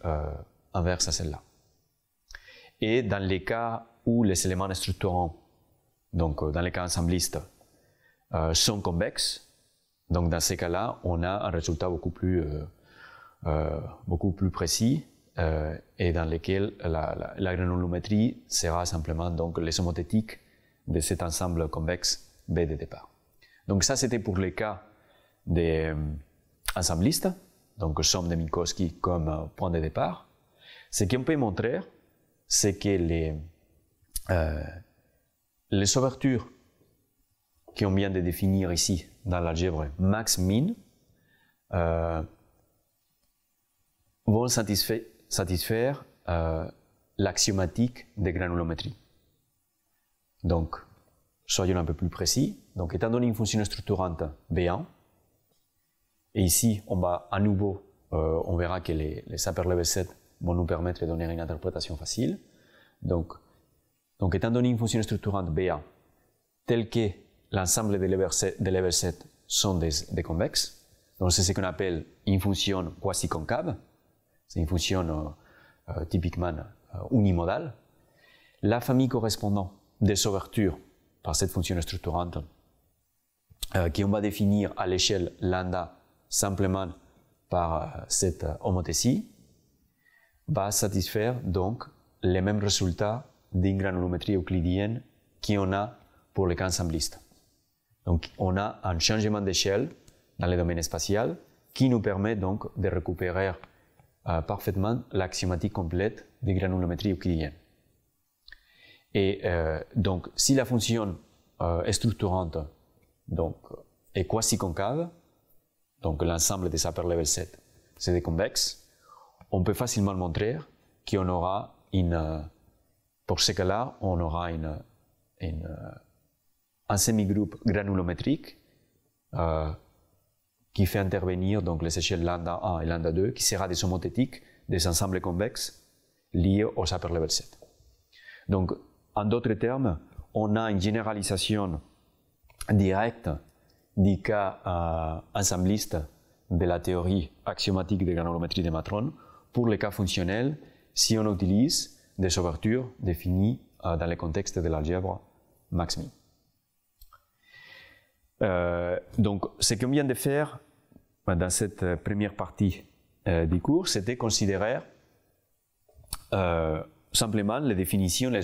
inverse à celle-là. Et dans les cas où les éléments structurants, donc dans les cas ensemblistes, sont convexes, donc dans ces cas-là, on a un résultat beaucoup plus précis et dans lequel la granulométrie sera simplement donc les homothétiques de cet ensemble convexe B de départ. Donc ça, c'était pour les cas des ensemblistes, donc somme de Minkowski comme point de départ. Ce qu'on peut montrer, c'est que les ouvertures qu'on vient de définir ici dans l'algèbre max-min vont satisfaire l'axiomatique de granulométrie. Donc, soyons un peu plus précis. Donc, étant donné une fonction structurante B1, et ici, on va à nouveau, on verra que les Sapir-Level set vont nous permettre de donner une interprétation facile. Donc étant donné une fonction structurante B1, telle que l'ensemble des level set sont des convexes, donc c'est ce qu'on appelle une fonction quasi-concave. C'est une fonction typiquement unimodal, la famille correspondante des ouvertures par cette fonction structurante, qu'on va définir à l'échelle lambda simplement par cette homothétie, va satisfaire donc les mêmes résultats d'une granulométrie euclidienne qu'on a pour les cas ensemblistes. Donc on a un changement d'échelle dans le domaine spatial qui nous permet donc de récupérer parfaitement l'axiomatique complète des granulométries euclidiennes. Et donc si la fonction structurante donc, est quasi-concave, donc l'ensemble des upper level set c'est des convexes, on peut facilement montrer qu'on aura pour ce cas-là, on aura un semi-groupe granulométrique qui fait intervenir donc les échelles lambda 1 et lambda 2, qui sera des homothétiques des ensembles convexes liés aux upper level set. Donc, en d'autres termes, on a une généralisation directe du cas ensembliste de la théorie axiomatique de granulométrie de Matron pour les cas fonctionnels si on utilise des ouvertures définies dans le contexte de l'algèbre max-min. Donc, ce qu'on vient de faire dans cette première partie du cours, c'était considérer simplement les définitions et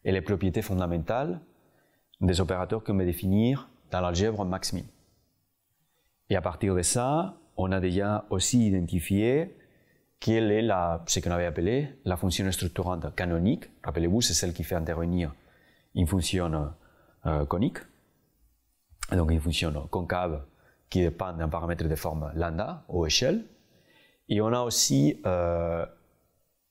les propriétés fondamentales des opérateurs qu'on va définir dans l'algèbre max-min. Et à partir de ça, on a déjà aussi identifié quelle est ce qu'on avait appelé la fonction structurante canonique. Rappelez-vous, c'est celle qui fait intervenir une fonction conique, donc une fonction concave qui dépend d'un paramètre de forme lambda ou échelle. Et on a aussi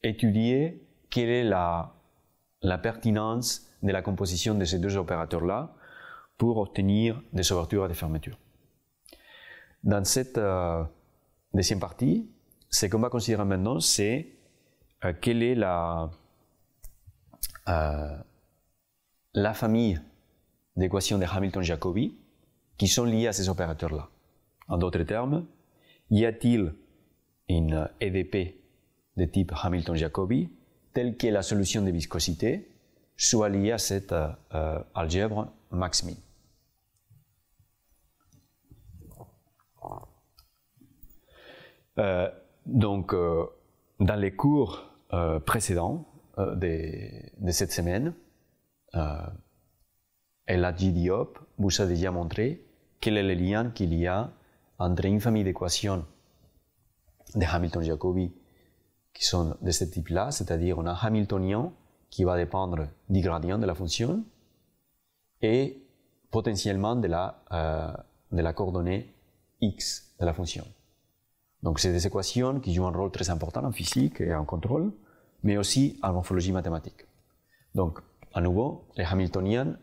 étudié quelle est la pertinence de la composition de ces deux opérateurs-là pour obtenir des ouvertures et des fermetures. Dans cette deuxième partie, ce qu'on va considérer maintenant, c'est quelle est la famille d'équations de Hamilton-Jacobi qui sont liées à ces opérateurs-là. En d'autres termes, y a-t-il une EDP de type Hamilton-Jacobi telle que la solution de viscosité soit liée à cette algèbre max-min. Donc, dans les cours précédents de cette semaine, Eladji Diop vous a déjà montré quel est le lien qu'il y a entre une famille d'équations de Hamilton-Jacobi qui sont de ce type-là, c'est-à-dire on a Hamiltonien qui va dépendre du gradient de la fonction et potentiellement de la coordonnée x de la fonction. Donc c'est des équations qui jouent un rôle très important en physique et en contrôle, mais aussi en morphologie mathématique. Donc, à nouveau, le Hamiltonien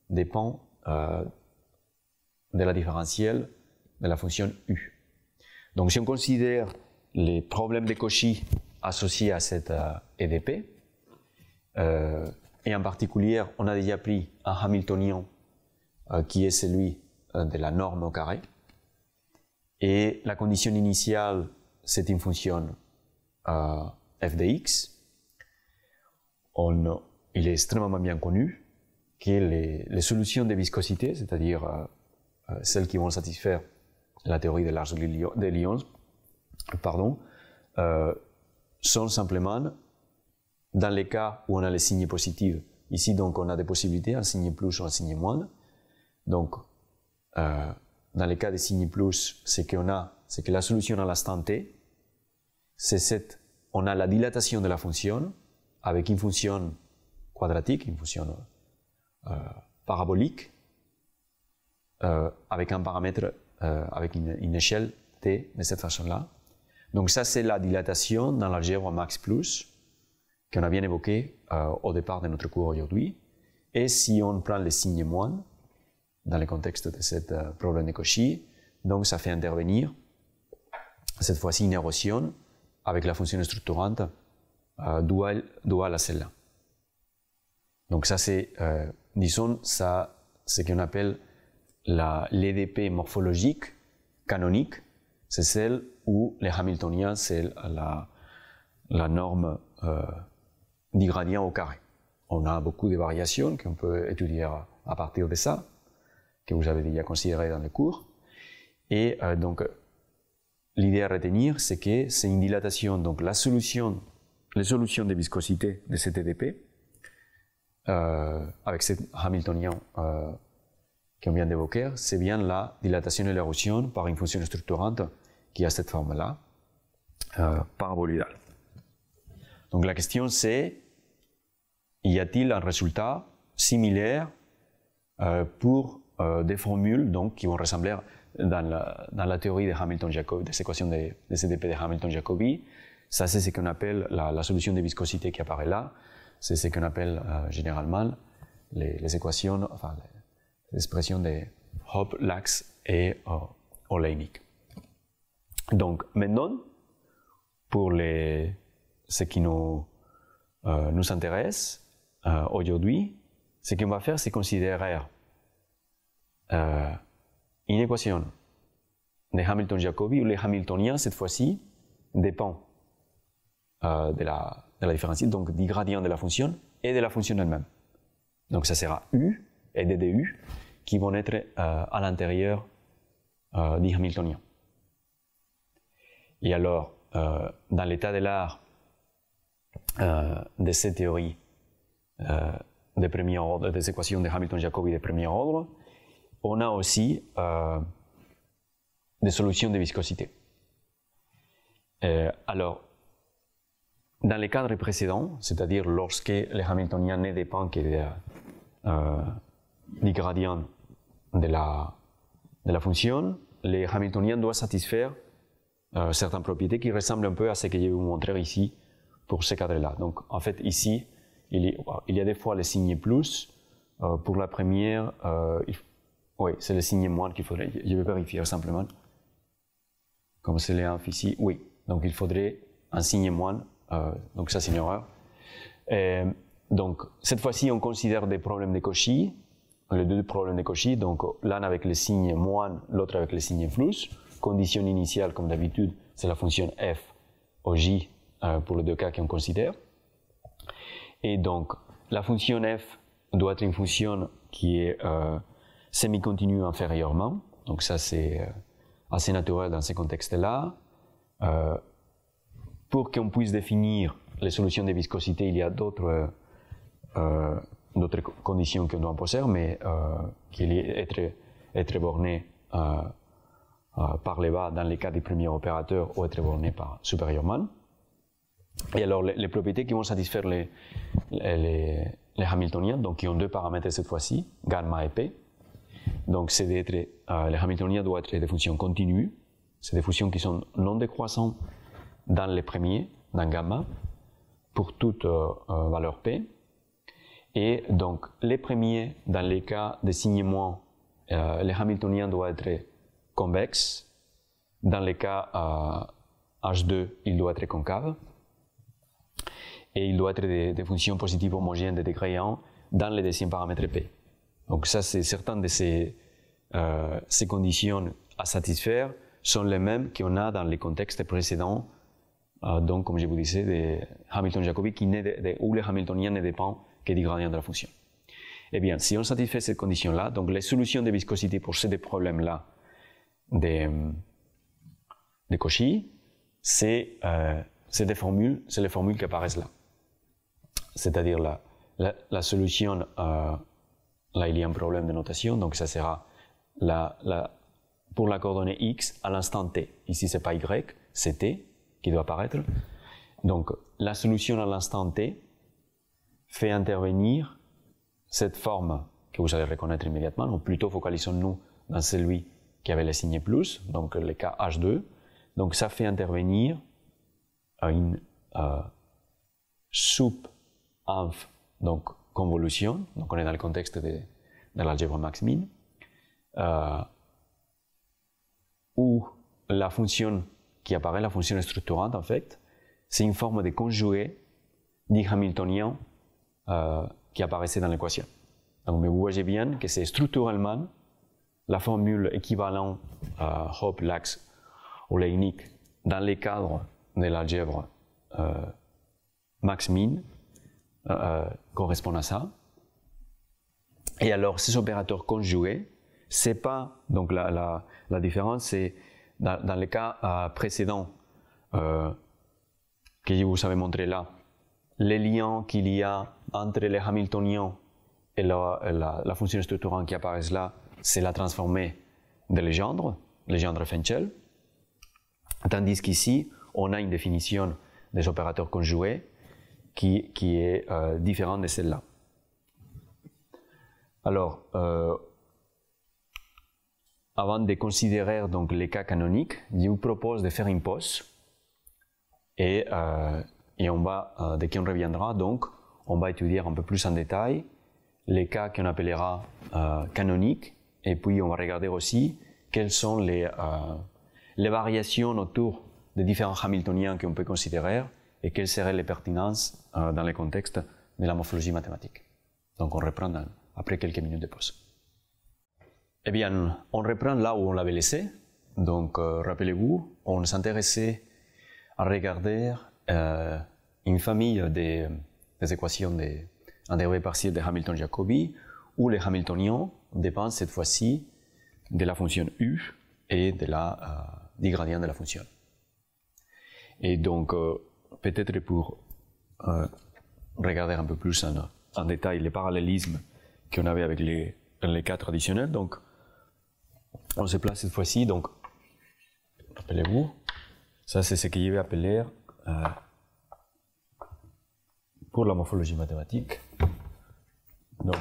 dépend de la différentielle de la fonction u. Donc si on considère les problèmes de Cauchy associés à cette EDP, et en particulier, on a déjà pris un Hamiltonien qui est celui de la norme au carré, et la condition initiale, c'est une fonction f de x. Il est extrêmement bien connu que les solutions de viscosité, c'est-à-dire celles qui vont satisfaire la théorie de l'arc de Lyons, sont simplement dans les cas où on a les signes positifs. Ici, donc, on a des possibilités, un signe plus ou un signe moins. Donc, dans les cas des signes plus, c'est que la solution à l'instant t, on a la dilatation de la fonction avec une fonction quadratique, une fonction parabolique, avec un paramètre, avec une échelle t de cette façon-là. Donc ça, c'est la dilatation dans l'algèbre max plus qu'on a bien évoqué au départ de notre cours aujourd'hui. Et si on prend les signes moins, dans le contexte de ce problème de Cauchy, donc ça fait intervenir cette fois-ci une érosion avec la fonction structurante dual à celle-là. Donc ça c'est, disons, ce qu'on appelle l'EDP morphologique canonique, c'est celle où les Hamiltoniens, c'est la norme du gradient au carré. On a beaucoup de variations qu'on peut étudier à partir de ça, que vous avez déjà considéré dans les cours. Et donc, l'idée à retenir, c'est que c'est une dilatation. Donc, les solutions de viscosité de ce TDP, avec ce Hamiltonien qu'on vient d'évoquer, c'est bien la dilatation et l'érosion par une fonction structurante qui a cette forme-là, paraboloidale. Donc, la question c'est, y a-t-il un résultat similaire pour des formules donc, qui vont ressembler dans la théorie de Hamilton-Jacobi, des équations de CDP de Hamilton-Jacobi. Ça, c'est ce qu'on appelle la solution de viscosité qui apparaît là. C'est ce qu'on appelle généralement les équations, enfin, les expressions de Hopf, Lax et Oleinik. Donc, maintenant, pour ce qui nous intéresse aujourd'hui, ce qu'on va faire, c'est considérer une équation de Hamilton-Jacobi où les Hamiltoniens, cette fois-ci, dépend de la différentielle, donc du gradient de la fonction et de la fonction elle-même. Donc ça sera U et ddu qui vont être à l'intérieur du Hamiltonien. Et alors, dans l'état de l'art de ces théories de premier ordre, des équations de Hamilton-Jacobi de premier ordre, on a aussi des solutions de viscosité. Alors, dans les cadres précédents, c'est-à-dire lorsque les Hamiltoniens ne dépendent que du gradient de la fonction, les Hamiltoniens doivent satisfaire certaines propriétés qui ressemblent un peu à ce que je vais vous montrer ici pour ce cadre-là. Donc, en fait, ici, il y a des fois le signe plus. Pour la première, oui, c'est le signe moins qu'il faudrait. Je vais vérifier simplement. Comme c'est le inf ici, oui. Donc, il faudrait un signe moins. Donc, ça, c'est une erreur. Donc, cette fois-ci, on considère des problèmes de Cauchy. Les deux problèmes de Cauchy. Donc, l'un avec le signe moins, l'autre avec le signe plus. Condition initiale, comme d'habitude, c'est la fonction f au j pour les deux cas qu'on considère. Et donc, la fonction f doit être une fonction qui est semi-continue inférieurement. Donc ça, c'est assez naturel dans ces contextes-là. Pour qu'on puisse définir les solutions de viscosité, il y a d'autres conditions qu'on doit poser, mais qui être bornées par le bas dans les cas du premier opérateur ou être bornées par supérieurement. Et alors, les propriétés qui vont satisfaire les Hamiltoniens, donc qui ont deux paramètres cette fois-ci, gamma et p. Donc, c'est d'être, les Hamiltoniens doivent être des fonctions continues. C'est des fonctions qui sont non décroissantes dans les premiers, dans gamma, pour toute valeur p. Et donc, les premiers, dans les cas des signes moins, les Hamiltoniens doivent être convexes. Dans les cas H2, ils doivent être concaves. Et il doit être des fonctions positives homogènes de degré 1 dans les deuxième paramètre P. Donc ça, c'est certaines de ces conditions à satisfaire sont les mêmes qu'on a dans les contextes précédents, donc comme je vous disais, de Hamilton-Jacobi, où les Hamiltoniens ne dépendent que du gradient de la fonction. Eh bien, si on satisfait cette condition-là, donc les solutions de viscosité pour ces deux problèmes-là de Cauchy, c'est les formules qui apparaissent là. C'est-à-dire la solution, là il y a un problème de notation, donc ça sera pour la coordonnée x à l'instant t. Ici c'est pas y, c'est t qui doit apparaître. Donc la solution à l'instant t fait intervenir cette forme que vous allez reconnaître immédiatement, ou plutôt focalisons-nous dans celui qui avait le signe plus, donc le cas H2. Donc ça fait intervenir une sub-inf, donc convolution, donc on est dans le contexte de l'algèbre max-min, où la fonction qui apparaît, la fonction structurante en fait, c'est une forme de conjugué du Hamiltonien qui apparaissait dans l'équation. Donc mais vous voyez bien que c'est structurellement la formule équivalente Hopf, Lax, oléinique dans les cadres de l'algèbre max-min correspondent à ça. Et alors, ces opérateurs conjugués, c'est pas, donc la différence, c'est dans le cas précédent que je vous avais montré là, les liens qu'il y a entre les Hamiltoniens et la fonction structurante qui apparaît là, c'est la transformée de Legendre Fenchel. Tandis qu'ici, on a une définition des opérateurs conjugués qui est différente de celle-là. Alors, avant de considérer donc les cas canoniques, je vous propose de faire une pause et on va, dès qu'on reviendra, donc, on va étudier un peu plus en détail les cas qu'on appellera canoniques, et puis on va regarder aussi quelles sont les variations autour des différents Hamiltoniens qu'on peut considérer et quelles seraient les pertinences dans le contexte de la morphologie mathématique. Donc on reprend après quelques minutes de pause. Eh bien, on reprend là où on l'avait laissé. Donc, rappelez-vous, on s'intéressait à regarder une famille des équations en dérivé partiel de Hamilton-Jacobi, où les Hamiltoniens dépendent cette fois-ci de la fonction U et du gradient de la fonction. Et donc, peut-être pour regarder un peu plus en détail les parallélismes qu'on avait avec les cas traditionnels, donc on se place cette fois-ci, donc rappelez-vous, ça c'est ce que je vais appeler pour la morphologie mathématique. Donc,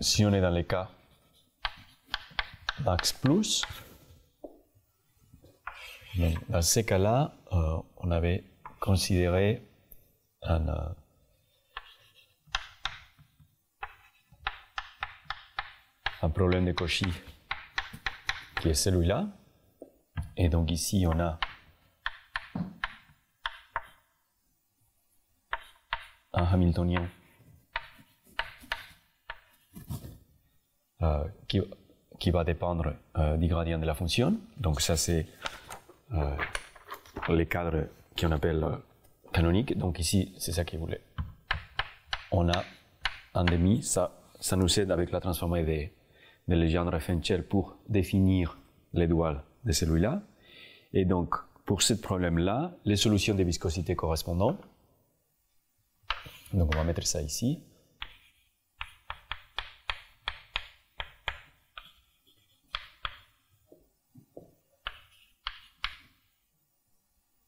si on est dans les cas max plus, donc dans ces cas-là, on avait considéré un problème de Cauchy qui est celui-là. Et donc ici, on a un Hamiltonien qui va dépendre du gradient de la fonction. Donc ça, c'est les cadres qu'on appelle canoniques. Donc ici, c'est ça qu'il voulait. On a un demi, ça nous aide avec la transformée de Legendre Fenchel pour définir les duals de celui-là. Et donc, pour ce problème-là, les solutions de viscosité correspondantes. Donc, on va mettre ça ici.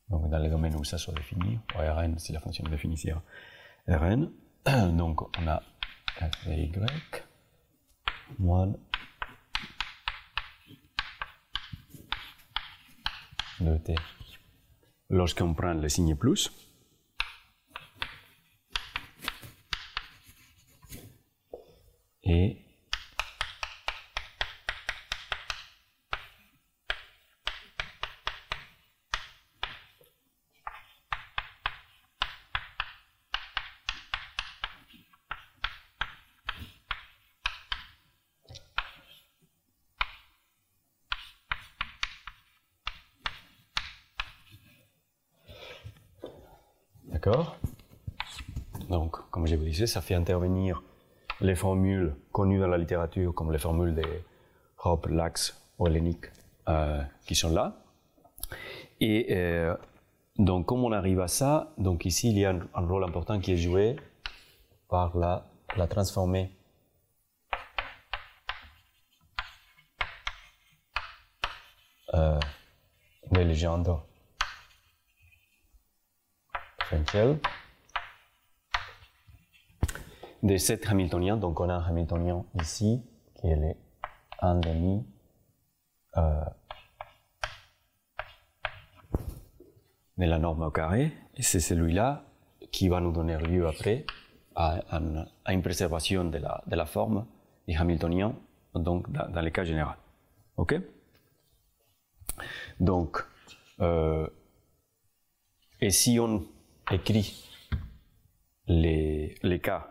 Donc, dans le domaine où ça soit défini, ou Rn, si la fonction de définition Rn. Donc, on a f de y moins 2t lorsqu'on prend le signe plus. Et d'accord? Donc, comme je vous disais, ça fait intervenir les formules connues dans la littérature, comme les formules de Hoppe, Lax, Olenik, qui sont là. Et donc, comme on arrive à ça, donc ici, il y a un rôle important qui est joué par la transformée de Legendre Fenchel de cet Hamiltonien. Donc on a un Hamiltonien ici qui est le 1,5 de la norme au carré, et c'est celui-là qui va nous donner lieu après à une préservation de la forme du Hamiltonien, donc dans le cas général. Ok? Donc, et si on écrit les cas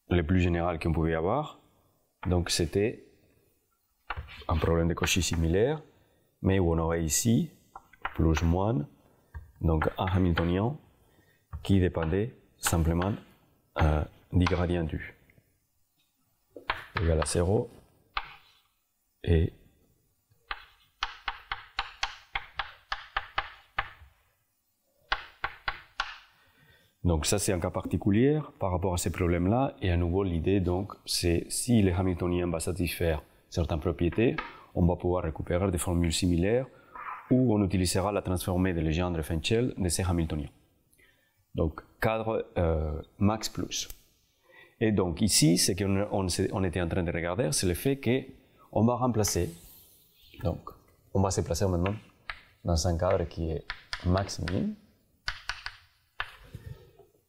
les plus généraux qu'on pouvait avoir, donc c'était un problème de Cauchy similaire, mais où on aurait ici plus moins, donc un Hamiltonien qui dépendait simplement du gradient du égal à 0 et donc ça c'est un cas particulier par rapport à ces problèmes-là, et à nouveau l'idée donc c'est si le Hamiltonien va satisfaire certaines propriétés, on va pouvoir récupérer des formules similaires où on utilisera la transformée de Legendre Fenchel de ces Hamiltoniens. Donc cadre max plus. Et donc ici, ce qu'on était en train de regarder, c'est le fait qu'on va remplacer, donc on va se placer maintenant dans un cadre qui est max min,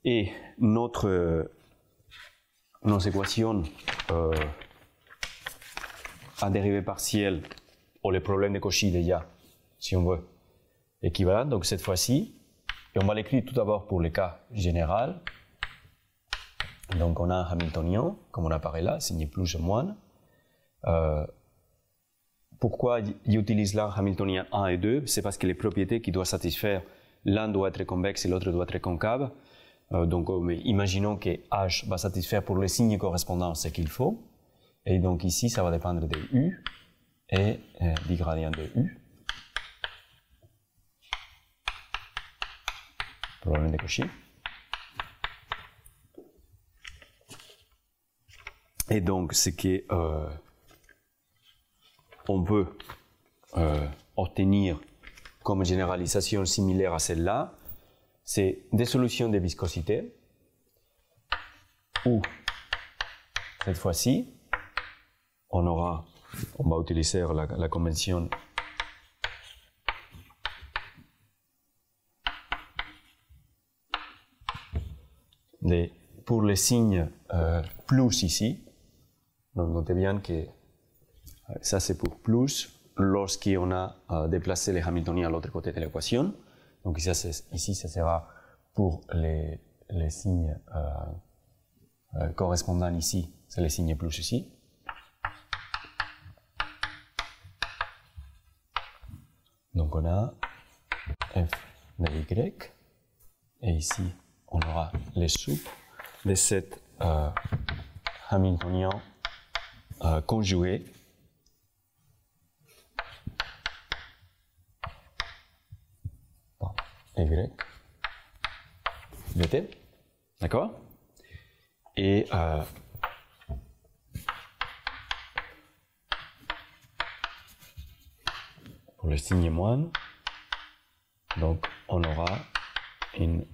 et nos équations à dérivée partielle, ou les problèmes de Cauchy déjà, si on veut, équivalent, donc cette fois-ci, et on va l'écrire tout d'abord pour le cas général. Donc on a un Hamiltonien, comme on apparaît là, signé plus ou moins. Pourquoi j'utilise là Hamiltonien 1 et 2? C'est parce que les propriétés qui doivent satisfaire, l'un doit être convexe et l'autre doit être concave. Donc imaginons que H va satisfaire pour les signes correspondants ce qu'il faut. Et donc ici, ça va dépendre de U et du gradient de U. Problème de Cauchy. Et donc, ce qu'on peut obtenir comme généralisation similaire à celle-là, c'est des solutions de viscosité, où, cette fois-ci, on va utiliser la convention pour les signes plus ici. Donc notez bien que ça c'est pour plus lorsqu'on a déplacé les Hamiltoniens à l'autre côté de l'équation. Donc ici ça sera pour les signes correspondants ici, c'est les signes plus ici. Donc on a f de y, et ici on aura les soupes de cet Hamiltonien conjugué par y dt, d'accord? Et pour le signe moins, donc on aura une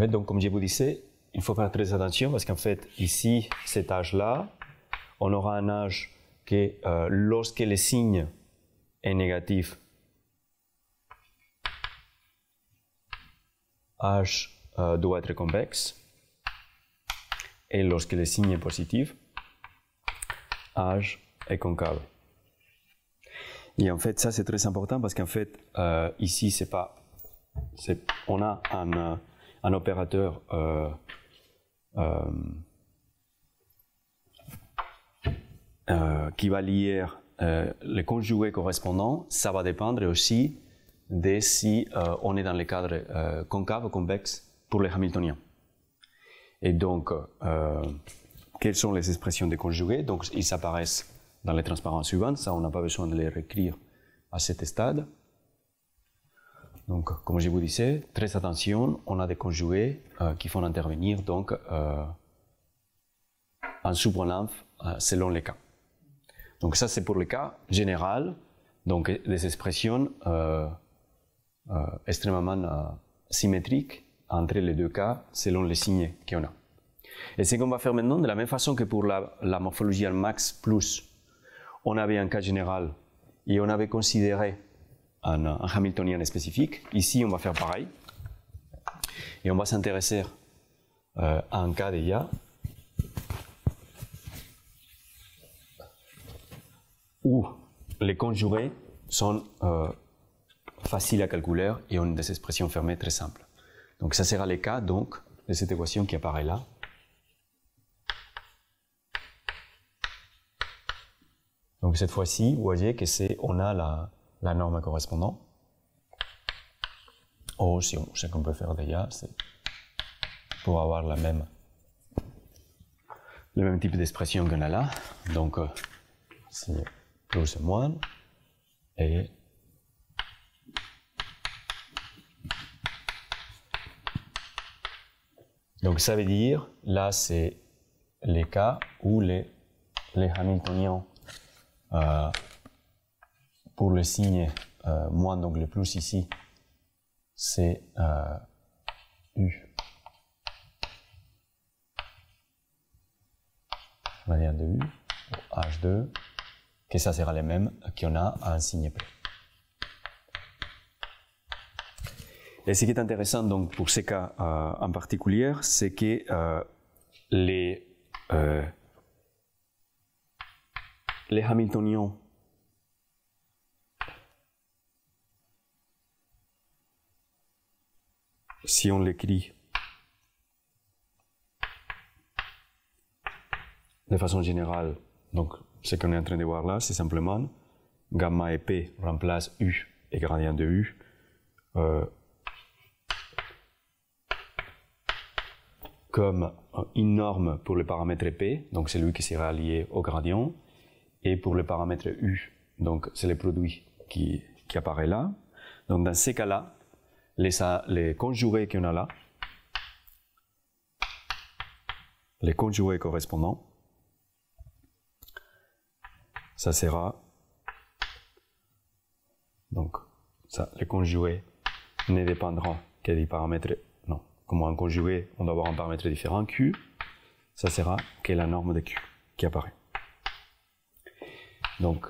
donc, comme je vous disais, il faut faire très attention parce qu'en fait, ici, cet âge-là, on aura un âge que lorsque le signe est négatif, H doit être convexe, et lorsque le signe est positif, H est concave. Et en fait, ça c'est très important parce qu'en fait, ici, on a un opérateur qui va lier les conjugués correspondants. Ça va dépendre aussi de si on est dans le cadre concave ou convexe pour les Hamiltoniens. Et donc, quelles sont les expressions des conjugués? Donc, ils apparaissent dans les transparences suivantes. Ça, on n'a pas besoin de les réécrire à cet stade. Donc, comme je vous disais, très attention, on a des conjugués qui font intervenir donc en sous-pronom selon les cas. Donc ça c'est pour le cas général, donc des expressions extrêmement symétriques entre les deux cas selon les signes qu'on a. Et ce qu'on va faire maintenant, de la même façon que pour la morphologie en max plus, on avait un cas général et on avait considéré un Hamiltonien spécifique. Ici, on va faire pareil. Et on va s'intéresser à un cas déjà où les conjugés sont faciles à calculer et ont des expressions fermées très simples. Donc ça sera le cas donc, de cette équation qui apparaît là. Donc cette fois-ci, vous voyez que on a la norme correspondante. Ou ce qu'on peut faire déjà, c'est pour avoir le même type d'expression qu'on a là. Donc c'est plus et moins. Et donc ça veut dire, là c'est les cas où les Hamiltoniens pour le signe moins, donc le plus ici, c'est U gradient de U, ou H2, que ça sera le même qu'on a à un signe P. Et ce qui est intéressant donc, pour ces cas en particulier, c'est que les Hamiltoniens si on l'écrit de façon générale, donc ce qu'on est en train de voir là, c'est simplement gamma et P remplace U et gradient de U comme une norme pour le paramètre P, donc c'est lui qui sera lié au gradient, et pour le paramètre U, donc c'est le produit qui apparaît là. Donc dans ces cas-là, les conjugés qu'on a là, les conjugés correspondants, ça sera, donc ça, les conjugés ne dépendront que des paramètres, non, comme un conjugué, on doit avoir un paramètre différent, Q, ça sera que la norme de Q qui apparaît. Donc,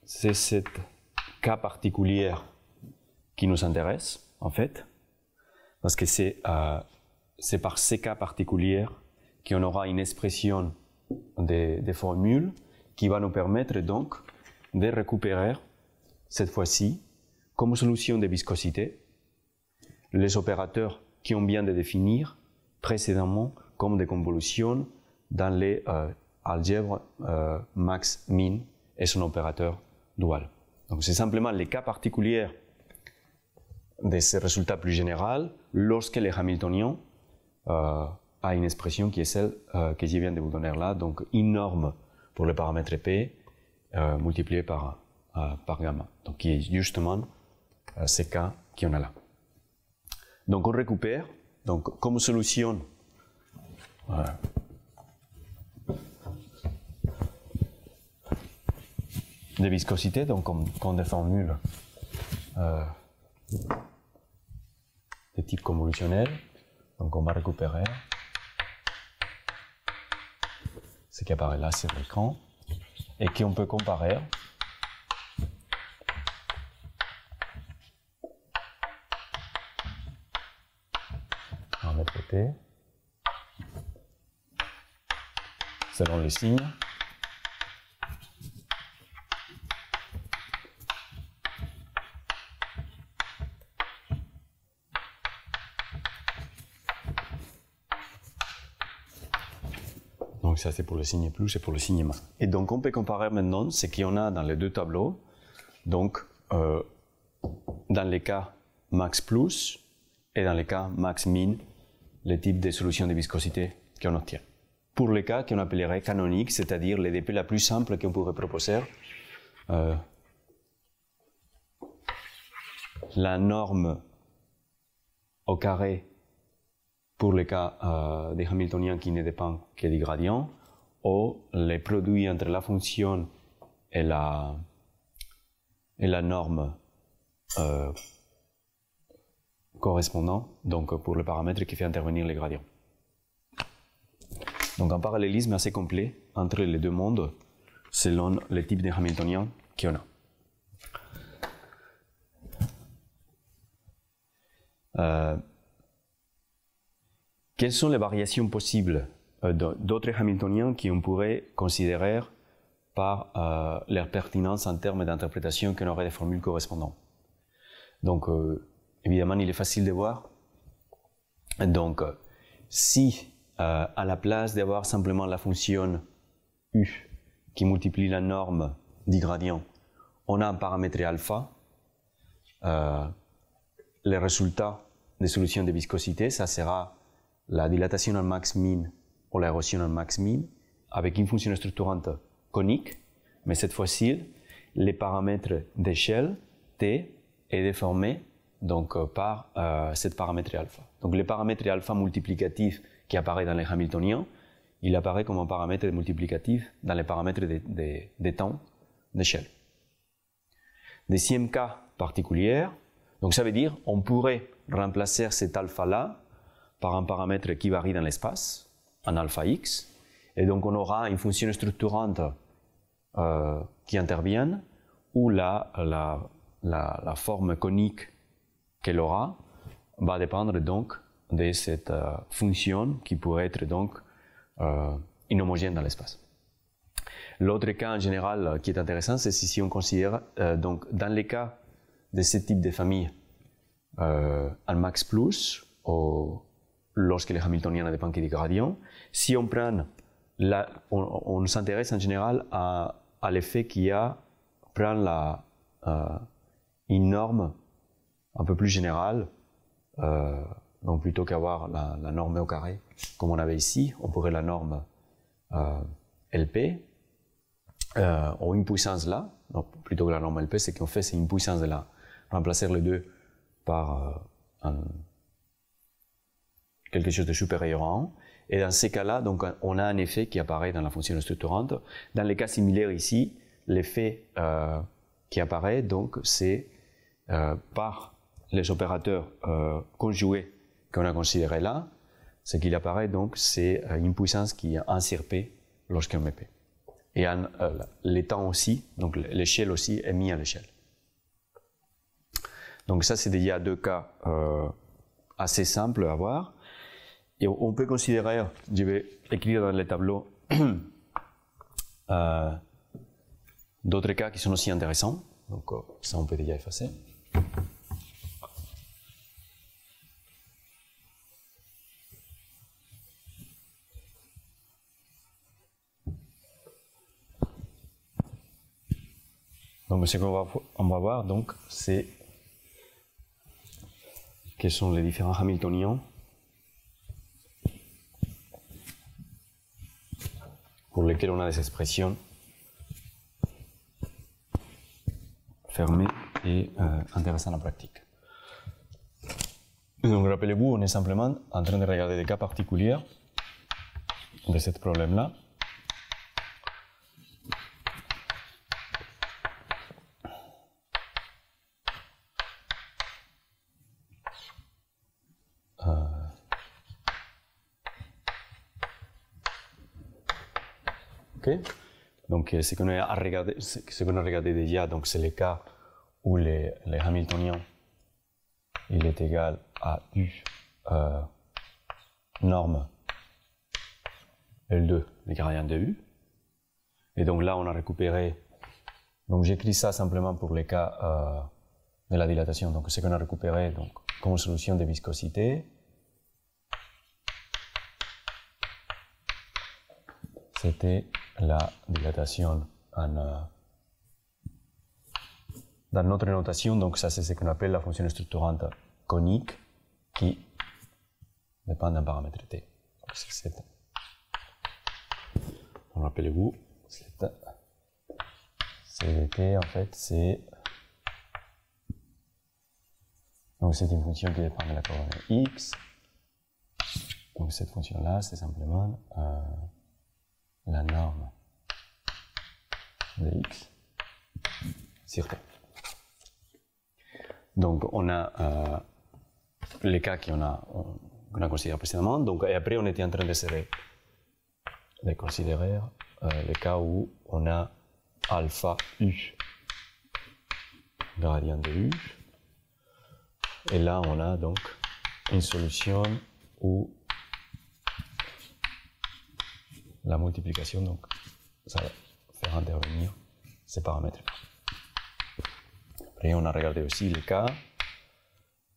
c'est ce cas particulier qui nous intéresse, en fait, parce que c'est par ces cas particuliers qu'on aura une expression des formules qui va nous permettre donc de récupérer, cette fois-ci, comme solution de viscosité, les opérateurs qu'on vient de définir précédemment comme des convolutions dans les algèbres max-min et son opérateur dual. Donc c'est simplement les cas particuliers de ces résultats plus généraux lorsque les Hamiltoniens a une expression qui est celle que je viens de vous donner là, donc une norme pour le paramètre P multiplié par gamma, donc qui est justement ces cas qu'on a là. Donc on récupère, donc comme solution de viscosité, donc comme des formules de type convolutionnel, donc on va récupérer ce qui apparaît là sur l'écran et qu'on peut comparer paramètre P selon les signes. Donc ça c'est pour le signe plus et pour le signe moins. Et donc on peut comparer maintenant ce qu'il y en a dans les deux tableaux. Donc dans les cas max plus et dans les cas max min, les types de solutions de viscosité qu'on obtient. Pour les cas qu'on appellerait canoniques, c'est-à-dire les DP la plus simple qu'on pourrait proposer, la norme au carré pour les cas des Hamiltoniens qui ne dépendent que du gradient, ou les produits entre la fonction et la norme correspondant, donc pour le paramètre qui fait intervenir les gradients. Donc un parallélisme assez complet entre les deux mondes selon le type de Hamiltonien qu'on a. Quelles sont les variations possibles d'autres Hamiltoniens qu'on pourrait considérer par leur pertinence en termes d'interprétation qu'on aurait des formules correspondantes. Donc, évidemment, il est facile de voir. Donc, si à la place d'avoir simplement la fonction U qui multiplie la norme du gradient, on a un paramètre alpha, le résultat des solutions de viscosité, ça sera la dilatation en max-min ou l'érosion en max-min avec une fonction structurante conique, mais cette fois-ci, les paramètres d'échelle, T, est déformé donc, par cet paramètre alpha. Donc le paramètre alpha multiplicatif qui apparaît dans les Hamiltoniens, il apparaît comme un paramètre multiplicatif dans les paramètres de temps d'échelle. Deuxième cas particulier, donc ça veut dire on pourrait remplacer cet alpha-là par un paramètre qui varie dans l'espace, un alpha x, et donc on aura une fonction structurante qui intervient, où la forme conique qu'elle aura va dépendre donc de cette fonction qui pourrait être donc inhomogène dans l'espace. L'autre cas en général qui est intéressant, c'est si on considère donc dans les cas de ce type de famille en max plus, ou lorsque les Hamiltoniens ne dépendent que du gradient, si on prend on s'intéresse en général à l'effet qu'il y a prendre une norme un peu plus générale, donc plutôt qu'avoir la norme au carré comme on avait ici, on pourrait la norme LP, ou une puissance là, donc plutôt que la norme LP, c'est qu'on fait c'est une puissance de là, remplacer les deux par quelque chose de supérieur à 1. Et dans ces cas-là, donc, on a un effet qui apparaît dans la fonction structurante. Dans les cas similaires ici, l'effet qui apparaît, donc, c'est par les opérateurs conjugués qu'on a considérés là, ce qu'il apparaît, donc, c'est une puissance qui est 1 sur P lorsqu'on met P. Et les temps aussi, donc l'échelle aussi est mise à l'échelle. Donc ça, c'est déjà deux cas assez simples à voir. Et on peut considérer, je vais écrire dans les tableaux, d'autres cas qui sont aussi intéressants. Donc ça, on peut déjà effacer. Donc ce qu'on va voir, donc, c'est quels sont les différents Hamiltoniens pour lesquels on a des expressions fermées et intéressantes en pratique. Donc rappelez-vous, on est simplement en train de regarder des cas particuliers de ce problème-là. Okay. Donc ce qu'on a regardé déjà, donc c'est le cas où les Hamiltoniens il est égal à U norme L2, le gradient de U. Et donc là on a récupéré, donc j'écris ça simplement pour les cas de la dilatation. Donc ce qu'on a récupéré donc, comme solution de viscosité, c'était la dilatation dans notre notation, donc ça c'est ce qu'on appelle la fonction structurante conique qui dépend d'un paramètre T. Donc c'est cette. Rappelez-vous, CDT en fait c'est donc c'est une fonction qui dépend de la coordonnée X. Donc cette fonction là c'est simplement la norme de X sur T. Donc on a les cas qu'on a considérés précédemment, donc, et après on était en train de considérer les cas où on a alpha U gradient de U, et là on a donc une solution où la multiplication, donc ça va faire faire intervenir ces paramètres. Après, on a regardé aussi les cas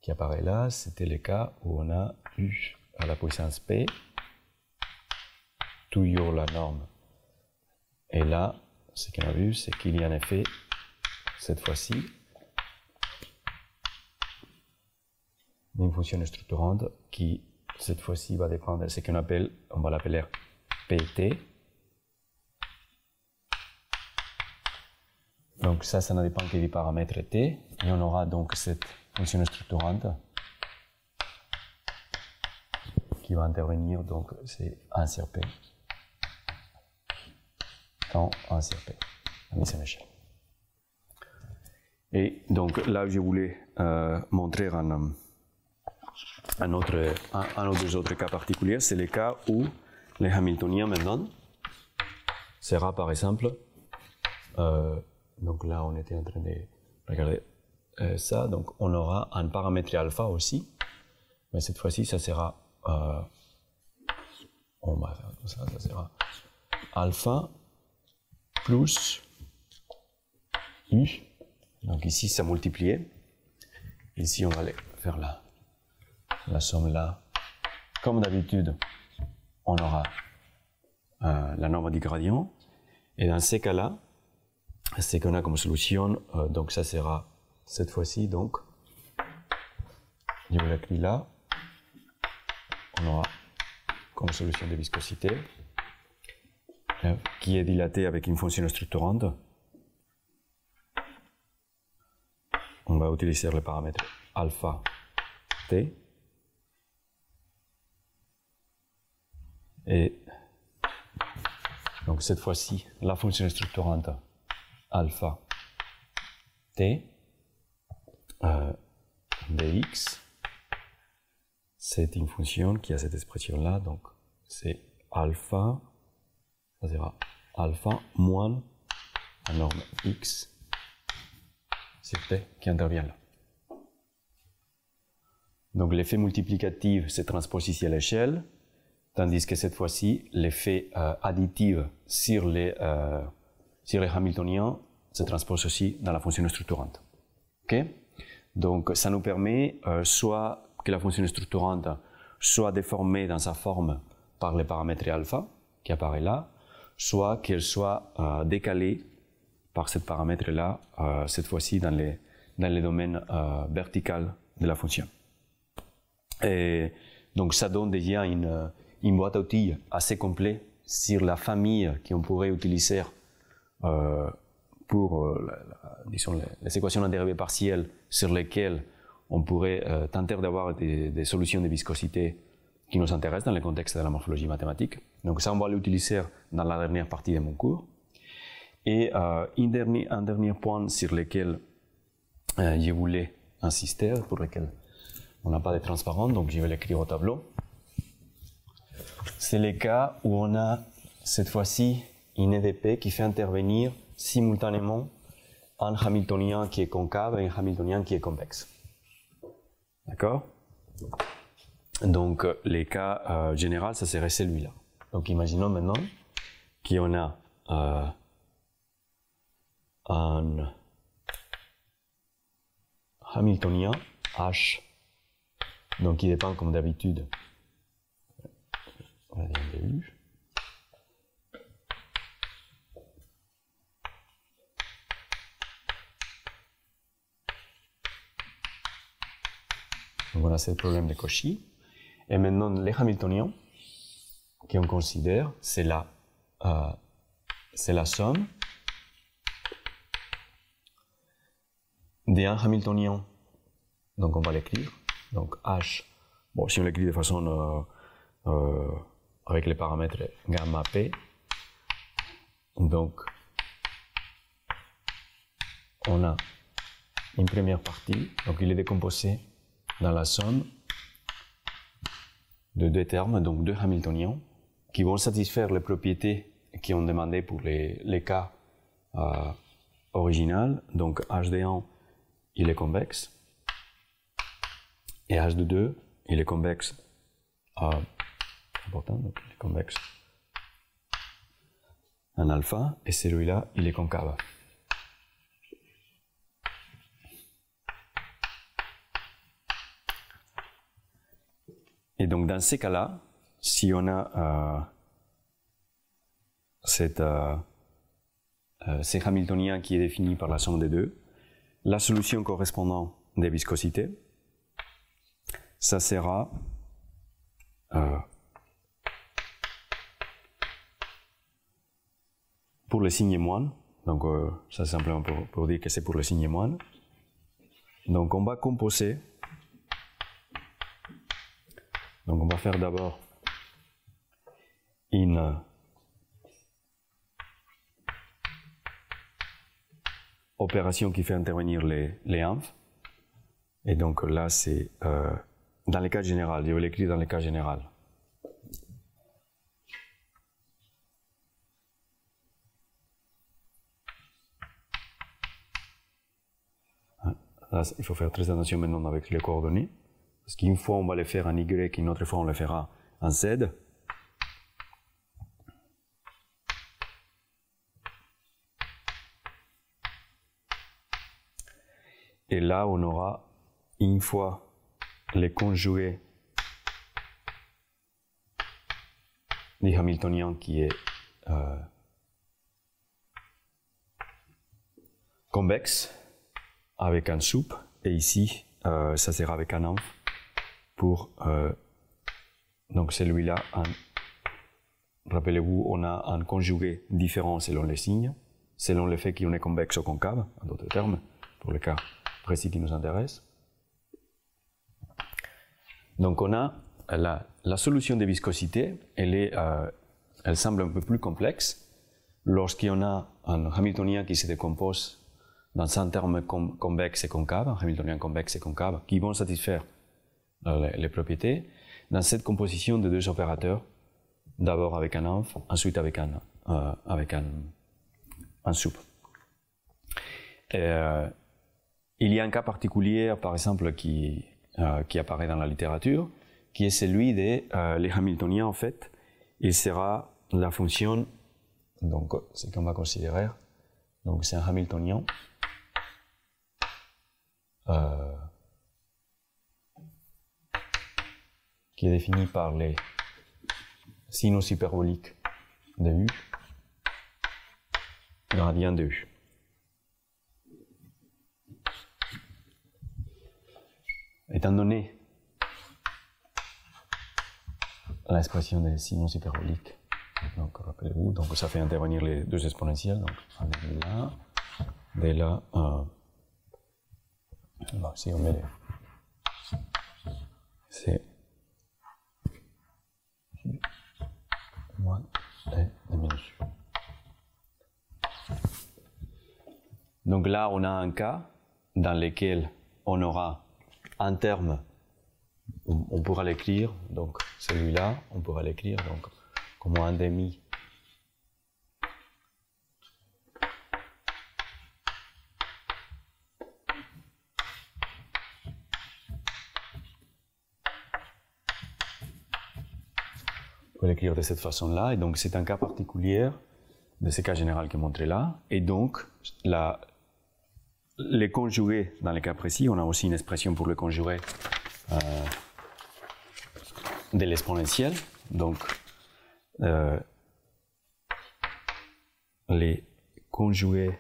qui apparaît là, c'était les cas où on a u à la puissance p, toujours la norme. Et là, ce qu'on a vu, c'est qu'il y a en effet, cette fois-ci, une fonction structurante qui, cette fois-ci, va dépendre de ce qu'on appelle, on va l'appeler pt. Donc ça ne dépend que du paramètre t, et on aura donc cette fonction structurante qui va intervenir, donc c'est 1 sur p, temps 1 sur p, la mise en échelle. Et donc là, je voulais montrer un ou deux autres cas particuliers, c'est le cas où le Hamiltonien maintenant sera par exemple, donc là on était en train de regarder ça, donc on aura un paramètre alpha aussi, mais cette fois-ci ça sera, on va faire comme ça sera alpha plus u, donc ici ça multiplié, ici on va aller faire la somme là, comme d'habitude on aura la norme du gradient, et dans ces cas-là, ce qu'on a comme solution, donc ça sera cette fois-ci, donc je vous l'écris là, on aura comme solution de viscosité qui est dilatée avec une fonction structurante. On va utiliser le paramètre alpha t, et donc cette fois-ci la fonction structurante alpha t dx, c'est une fonction qui a cette expression là, donc c'est alpha, ça sera alpha moins la norme x sur t qui intervient là. Donc l'effet multiplicatif se transpose ici à l'échelle, tandis que cette fois-ci l'effet additif sur les Hamiltoniens se transpose aussi dans la fonction structurante. Okay? Donc ça nous permet soit que la fonction structurante soit déformée dans sa forme par le paramètre alpha qui apparaît là, soit qu'elle soit décalée par ce paramètre-là, cette fois-ci dans les domaines vertical de la fonction. Et donc ça donne déjà une boîte à outils assez complète sur la famille qu'on pourrait utiliser pour disons, les équations en dérivée partielle sur lesquelles on pourrait tenter d'avoir des solutions de viscosité qui nous intéressent dans le contexte de la morphologie mathématique. Donc ça, on va l'utiliser dans la dernière partie de mon cours. Et un dernier point sur lequel je voulais insister, pour lequel on n'a pas de transparent, donc je vais l'écrire au tableau. C'est le cas où on a cette fois-ci une EDP qui fait intervenir simultanément un Hamiltonien qui est concave et un Hamiltonien qui est convexe. D'accord? Donc les cas généraux, ça serait celui-là. Donc imaginons maintenant qu'on a un Hamiltonien H, donc qui dépend comme d'habitude, on a dit un début. Donc on a ce problème de Cauchy. Et maintenant, les Hamiltoniens qu'on considère, c'est la somme d'un Hamiltonien. Donc on va l'écrire. Donc H, bon, si on l'écrit de façon avec les paramètres gamma P, donc on a une première partie, donc il est décomposé dans la somme de deux termes, donc deux Hamiltoniens, qui vont satisfaire les propriétés qui ont demandé pour les cas original. Donc H de 1, il est convexe, et H de 2, il est convexe, important, donc il est convexe un alpha, et celui-là, il est concave. Et donc dans ces cas-là, si on a c'est hamiltonien qui est défini par la somme des deux, la solution correspondante des viscosités, ça sera pour le signe moine, donc ça c'est simplement pour dire que c'est pour le signe moine. Donc on va composer, donc on va faire d'abord une opération qui fait intervenir les amphs. Et donc là, c'est dans le cas général. Je vais l'écrire dans le cas général. Là, il faut faire très attention maintenant avec les coordonnées. Parce qu'une fois, on va les faire en Y, une autre fois, on les fera en Z. Et là, on aura une fois les conjugués du hamiltonien qui est convexe avec un soupe, et ici, ça sera avec un amph pour donc celui-là. Rappelez-vous, on a un conjugué différent selon les signes, selon le fait qu'on est convexe ou concave, en d'autres termes, pour le cas précis qui nous intéresse. Donc on a la solution de viscosité, elle semble un peu plus complexe lorsqu'on a un hamiltonien qui se décompose dans un terme convexe et concave, un hamiltonien convexe et concave, qui vont satisfaire les propriétés dans cette composition de deux opérateurs, d'abord avec un amph, ensuite avec un soupe. Il y a un cas particulier, par exemple, qui apparaît dans la littérature, qui est celui des les hamiltoniens. En fait, il sera la fonction, donc ce qu'on va considérer, donc c'est un hamiltonien qui est défini par les sinus hyperboliques de U, gradient de U. Étant donné l'expression des sinus hyperboliques, donc rappelez-vous, donc ça fait intervenir les deux exponentielles, donc de là, bon, si on met les, c'est moins et diminution. Donc là, on a un cas dans lequel on aura un terme, on pourra l'écrire, donc celui-là, on pourra l'écrire donc comme un demi on peut l'écrire de cette façon-là, et donc c'est un cas particulier de ce cas général qui est montré là, et donc les conjugués dans les cas précis, on a aussi une expression pour le conjugué de l'exponentielle, donc les conjugués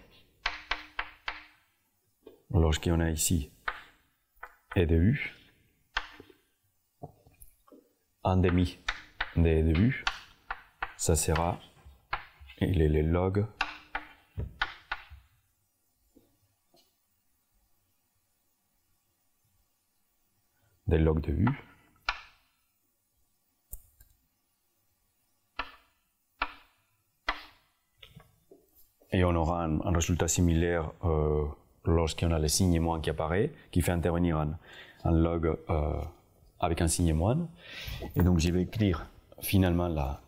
lorsqu'on a ici e de U, un demi de e de U, ça sera les log des log de U. Et on aura un résultat similaire lorsqu'on a le signe moins qui apparaît, qui fait intervenir un log avec un signe moins. Et donc je vais écrire finalement là,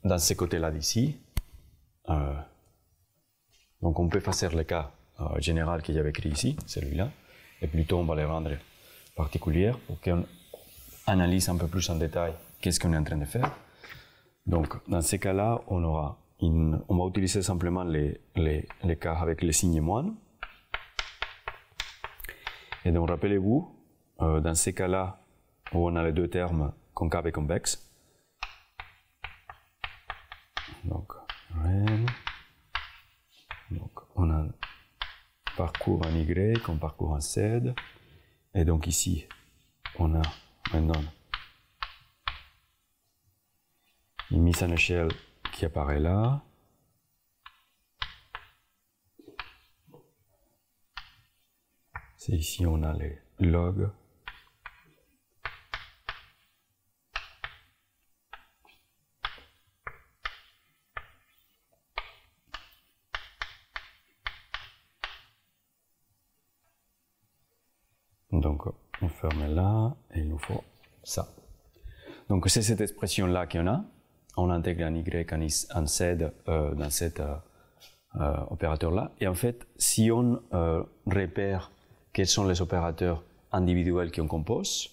dans ce côté-là d'ici. Donc on peut faire le cas général que j'avais écrit ici, celui-là, et plutôt on va les rendre particulières pour qu'on analyse un peu plus en détail qu'est-ce qu'on est en train de faire. Donc dans ces cas-là, on aura on va utiliser simplement les cas avec les signes moins. Et donc, rappelez-vous, dans ces cas-là, où on a les deux termes concave et convexe, donc, on a un parcours en Y, un parcours en Z, et donc ici, on a maintenant une mise en échelle qui apparaît là. C'est ici, on a les logs. Donc, on ferme là, et il nous faut ça. Donc, c'est cette expression-là qu'on a. On intègre un Y, un Z dans cet opérateur-là. Et en fait, si on repère quels sont les opérateurs individuels qu'on compose,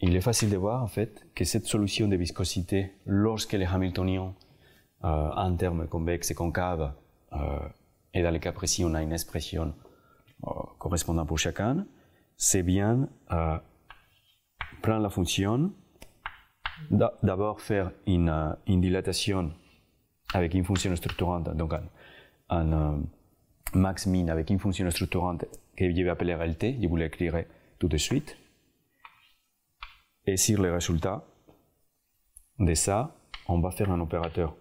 il est facile de voir en fait que cette solution de viscosité, lorsque les Hamiltoniens en termes convexes et concaves, et dans le cas précis on a une expression correspondant pour chacun, c'est bien prendre la fonction, d'abord faire une dilatation avec une fonction structurante, donc un max-min avec une fonction structurante que je vais appeler RLT, je vous l'écrirai tout de suite. Et sur le résultat de ça, on va faire un opérateur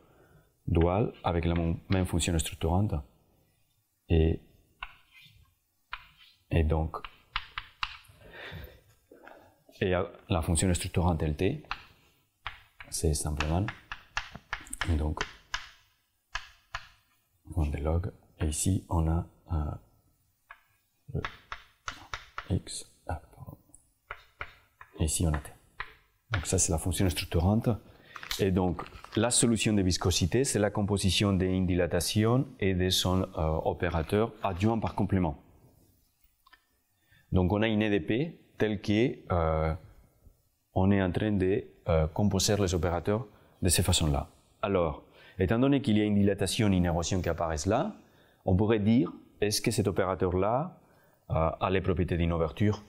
dual avec la même fonction structurante. Et donc, la fonction structurante LT, c'est simplement, et donc, on log, et ici on a le X, et ici on a T. Donc ça c'est la fonction structurante. Et donc la solution de viscosité, c'est la composition d'une dilatation et de son opérateur adjoint par complément. Donc on a une EDP telle que on est en train de composer les opérateurs de cette façon-là. Alors, étant donné qu'il y a une dilatation et une érosion qui apparaissent là, on pourrait dire, est-ce que cet opérateur-là a les propriétés d'une ouverture?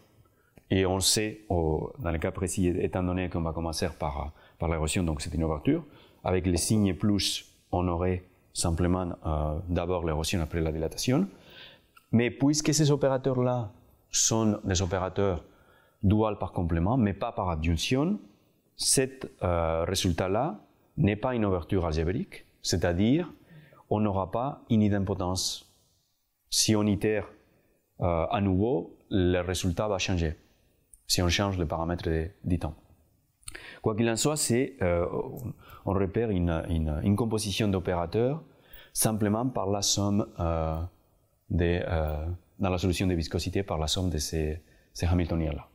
Et on sait, dans le cas précis, étant donné qu'on va commencer par l'érosion, donc c'est une ouverture, avec les signes plus, on aurait simplement d'abord l'érosion après la dilatation. Mais puisque ces opérateurs-là sont des opérateurs dual par complément, mais pas par adjonction, cet résultat-là n'est pas une ouverture algébrique, c'est-à-dire on n'aura pas une idempotence. Si on itère à nouveau, le résultat va changer, si on change le paramètre du temps. Quoi qu'il en soit, on repère une composition d'opérateurs simplement par la somme dans la solution de viscosité, par la somme de ces Hamiltoniens-là.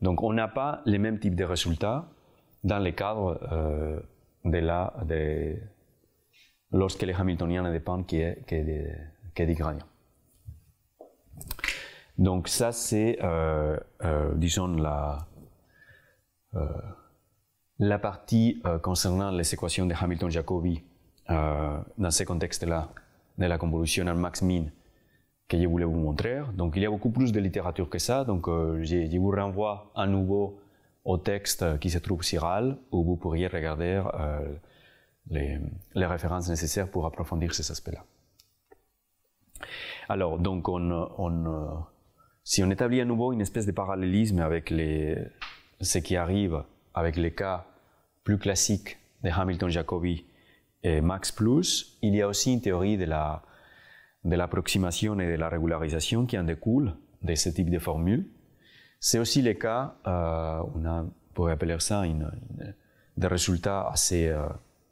Donc on n'a pas les mêmes types de résultats dans le cadre lorsque les Hamiltoniens ne dépendent que du gradient. Donc ça c'est, disons, la partie concernant les équations de Hamilton-Jacobi dans ce contexte-là de la convolution en max-min que je voulais vous montrer. Donc il y a beaucoup plus de littérature que ça, donc je vous renvoie à nouveau au texte qui se trouve sur HAL, où vous pourriez regarder les références nécessaires pour approfondir ces aspects-là. Alors, donc, si on établit à nouveau une espèce de parallélisme avec ce qui arrive avec les cas plus classiques de Hamilton-Jacobi et Max+, il y a aussi une théorie de l'approximation et de la régularisation qui en découle de ce type de formule. C'est aussi le cas, on pourrait appeler ça des résultats assez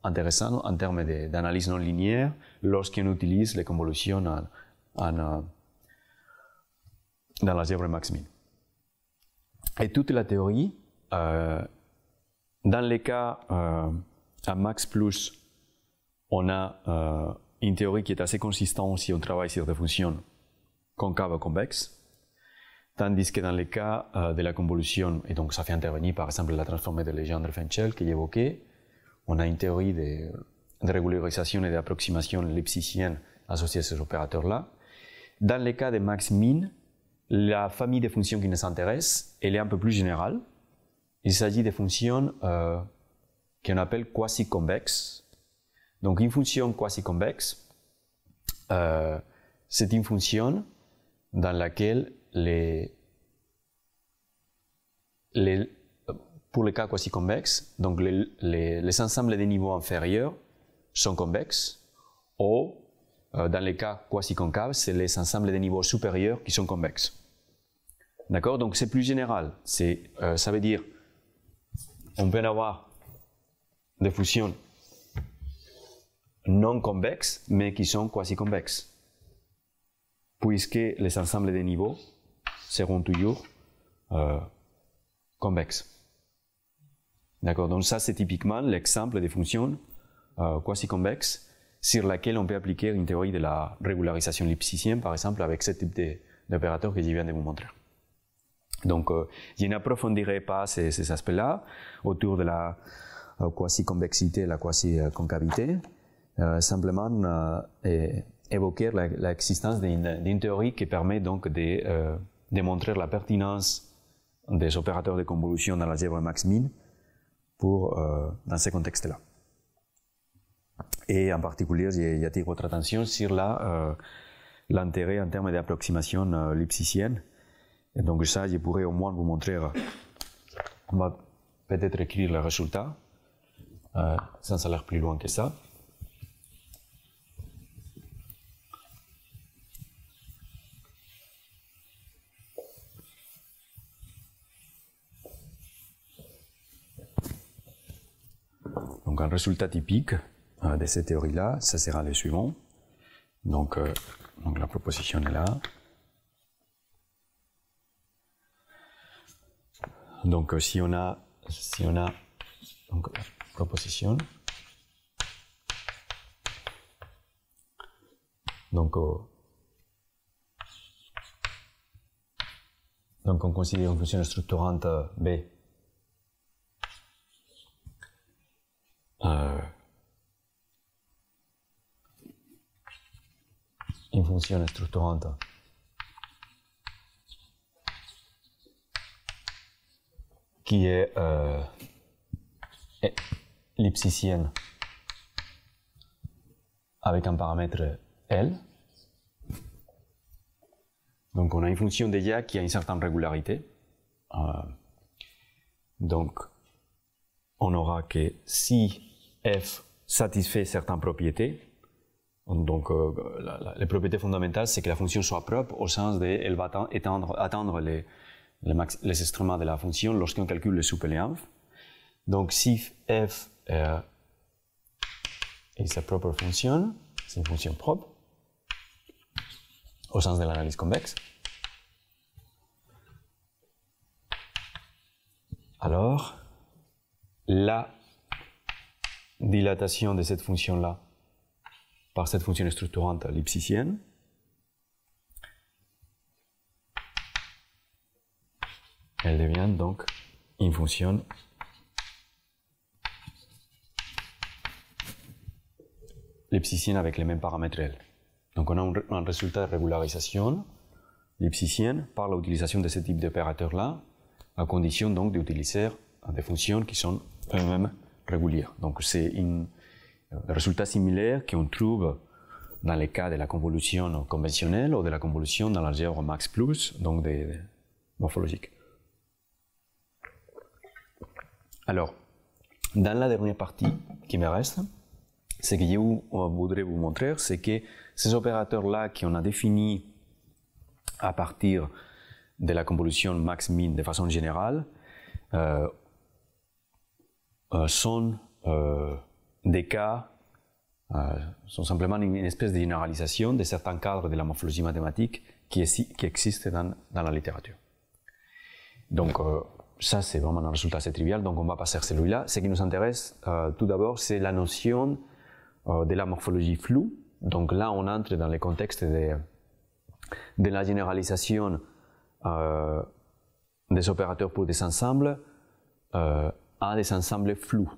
intéressants en termes d'analyse non linéaire lorsqu'on utilise les convolutions dans l'algèbre max-min. Et toute la théorie, dans les cas à Max+, on a une théorie qui est assez consistante si on travaille sur des fonctions concaves ou convexes, tandis que dans les cas de la convolution, et donc ça fait intervenir par exemple la transformée de Legendre-Fenchel que j'évoquais, on a une théorie de régularisation et d'approximation lipsicienne associées à ces opérateurs-là. Dans le cas de max-min, la famille de fonctions qui nous intéresse, elle est un peu plus générale. Il s'agit de fonctions qu'on appelle quasi-convexes. Donc une fonction quasi-convexe, c'est une fonction dans laquelle pour les cas quasi-convexes, donc les ensembles de niveaux inférieurs sont convexes, ou dans les cas quasi-concaves, c'est les ensembles de niveaux supérieurs qui sont convexes. D'accord? Donc c'est plus général. Ça veut dire on peut avoir des fonctions non convexes, mais qui sont quasi-convexes, puisque les ensembles de niveaux seront toujours convexes. D'accord? Donc ça, c'est typiquement l'exemple des fonctions quasi-convexes sur laquelle on peut appliquer une théorie de la régularisation lipsicienne, par exemple, avec ce type d'opérateur que je viens de vous montrer. Donc, je n'approfondirai pas ces aspects-là autour de la quasi-convexité et la quasi-concavité. Simplement évoquer l'existence d'une théorie qui permet donc de démontrer la pertinence des opérateurs de convolution dans l'algèbre max-min dans ce contexte-là. Et en particulier, j'attire votre attention sur l'intérêt en termes d'approximation lipsicienne. Et donc ça, je pourrais au moins vous montrer, on va peut-être écrire le résultat, sans aller plus loin que ça. Donc un résultat typique de cette théorie-là, ça sera le suivant. Donc la proposition est là. Donc si on a donc, la proposition, donc on considère une fonction structurante B une fonction structurante qui est lipsicienne avec un paramètre L. Donc on a une fonction déjà qui a une certaine régularité. Donc on aura que si f satisfait certaines propriétés, donc les propriétés fondamentales, c'est que la fonction soit propre au sens de elle va atteindre les extrêments de la fonction lorsqu'on calcule le suppléanf. Donc si f est sa propre fonction, c'est une fonction propre au sens de l'analyse convexe, alors la dilatation de cette fonction-là par cette fonction structurante lipsicienne elle devient donc une fonction lipsicienne avec les mêmes paramètres L. Donc on a un résultat de régularisation lipsicienne par l'utilisation de ce type d'opérateur-là, à condition donc d'utiliser des fonctions qui sont elles-mêmes régulières. Donc c'est un résultat similaire qu'on trouve dans le cas de la convolution conventionnelle ou de la convolution dans l'algèbre max plus, donc morphologique. Alors, dans la dernière partie qui me reste, ce que je voudrais vous montrer, c'est que ces opérateurs-là qu'on a définis à partir de la convolution max-min de façon générale sont des cas, sont simplement une espèce de généralisation de certains cadres de la morphologie mathématique qui existent dans la littérature. Donc, ça, c'est vraiment un résultat assez trivial, donc on va passer à celui-là. Ce qui nous intéresse, tout d'abord, c'est la notion de la morphologie floue. Donc là, on entre dans le contexte de la généralisation des opérateurs pour des ensembles à des ensembles flous.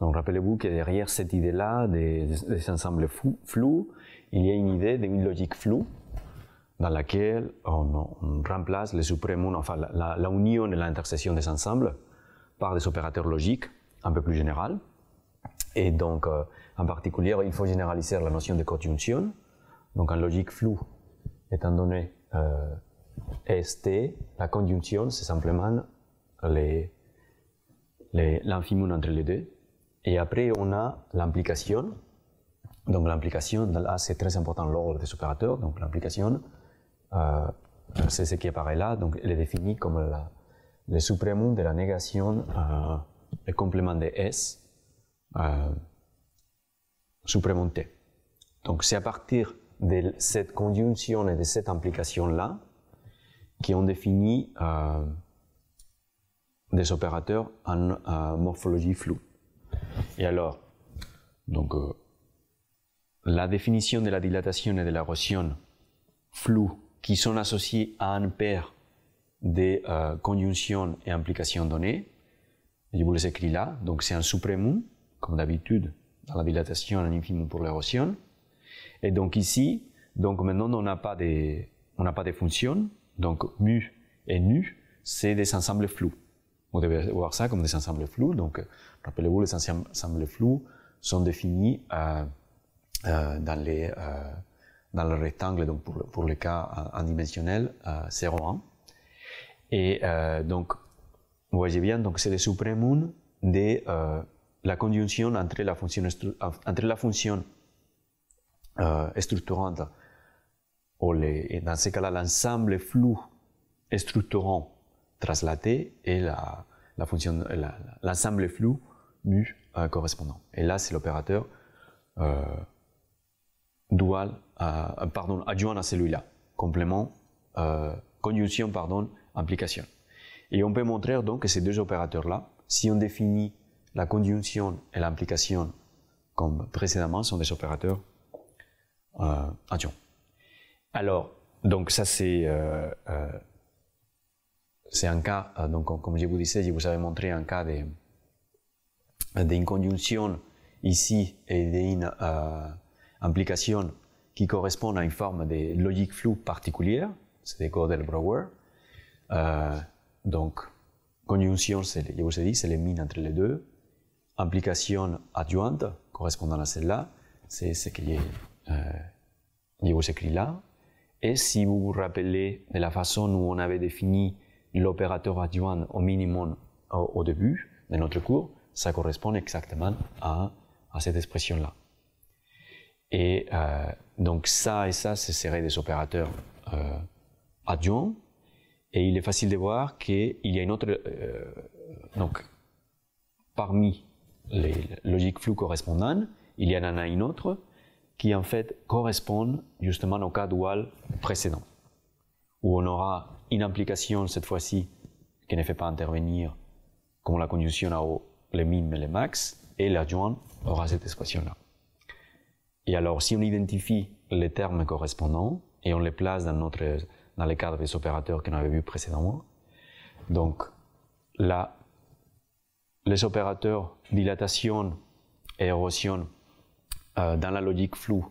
Donc rappelez-vous que derrière cette idée-là des ensembles flous, il y a une idée d'une logique floue dans laquelle on remplace les suprêmes, enfin la union et l'intersection des ensembles par des opérateurs logiques un peu plus généraux. Et donc, en particulier, il faut généraliser la notion de conjonction. Donc, en logique floue, étant donné ST, la conjonction, c'est simplement l'infimum entre les deux. Et après, on a l'implication. Donc, l'implication, là, c'est très important l'ordre des opérateurs. Donc, l'implication, c'est ce qui apparaît là. Donc, elle est définie comme le suprême de la négation, le complément de S, suprême T. Donc, c'est à partir de cette conjonction et de cette implication-là qu'on définit des opérateurs en morphologie floue. Et alors, donc, la définition de la dilatation et de l'érosion floue qui sont associés à un paire de conjonctions et implications données, je vous les écris là. Donc, c'est un suprême, comme d'habitude, dans la dilatation, un infimum pour l'érosion. Et donc ici, donc maintenant, on n'a pas de fonctions. Donc, mu et nu, c'est des ensembles flous. Vous devez voir ça comme des ensembles flous. Donc, rappelez-vous, les ensembles flous sont définis dans le rectangle, donc pour le cas indimensionnel, 0,1. Et donc, vous voyez bien, donc c'est le suprême de la conjonction entre la fonction structurante, et dans ce cas-là, l'ensemble flou structurant translaté et l'ensemble flou mu correspondant. Et là, c'est l'opérateur adjoint à celui-là. Complément, conjonction, implication. Et on peut montrer donc que ces deux opérateurs-là, si on définit la conjonction et l'implication comme précédemment, sont des opérateurs adjoints. Alors, donc ça c'est un cas, donc comme je vous disais, je vous avais montré un cas d'une conjonction ici et d'une implication qui correspond à une forme de logique floue particulière, c'est des Gödel-Brouwer. Donc, conjonction, je vous ai dit, c'est les mines entre les deux. Implication adjointe, correspondant à celle-là, c'est ce que je vous écris là. Et si vous vous rappelez de la façon où on avait défini l'opérateur adjoint au minimum au début de notre cours, ça correspond exactement à cette expression-là. Et donc ça et ça, ce seraient des opérateurs adjoints. Et il est facile de voir qu'il y a une autre... donc, parmi les logiques floues correspondantes, il y en a une autre qui en fait correspond justement au cas dual précédent, où on aura une implication cette fois-ci qui ne fait pas intervenir comme la conjonction à les min et les max, et l'adjoint aura cette expression-là. Et alors, si on identifie les termes correspondants et on les place dans le cadre des opérateurs qu'on avait vus précédemment, donc là, les opérateurs dilatation et érosion dans la logique floue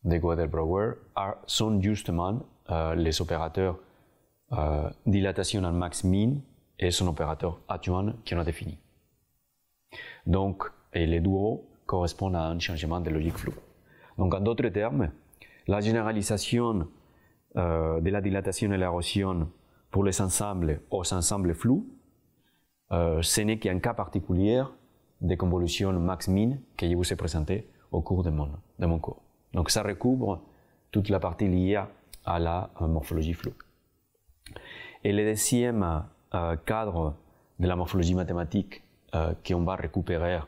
de Gödel-Brouwer sont justement les opérateurs dilatation en max-min et son opérateur adjoint qu'on a défini. Donc, et les duos correspondent à un changement de logique floue. Donc, en d'autres termes, la généralisation de la dilatation et l'érosion pour les ensembles aux ensembles flous, ce n'est qu'un cas particulier de convolution max-min que je vous ai présenté au cours de mon cours. Donc ça recouvre toute la partie liée à la morphologie floue. Et le deuxième cadre de la morphologie mathématique qu'on va récupérer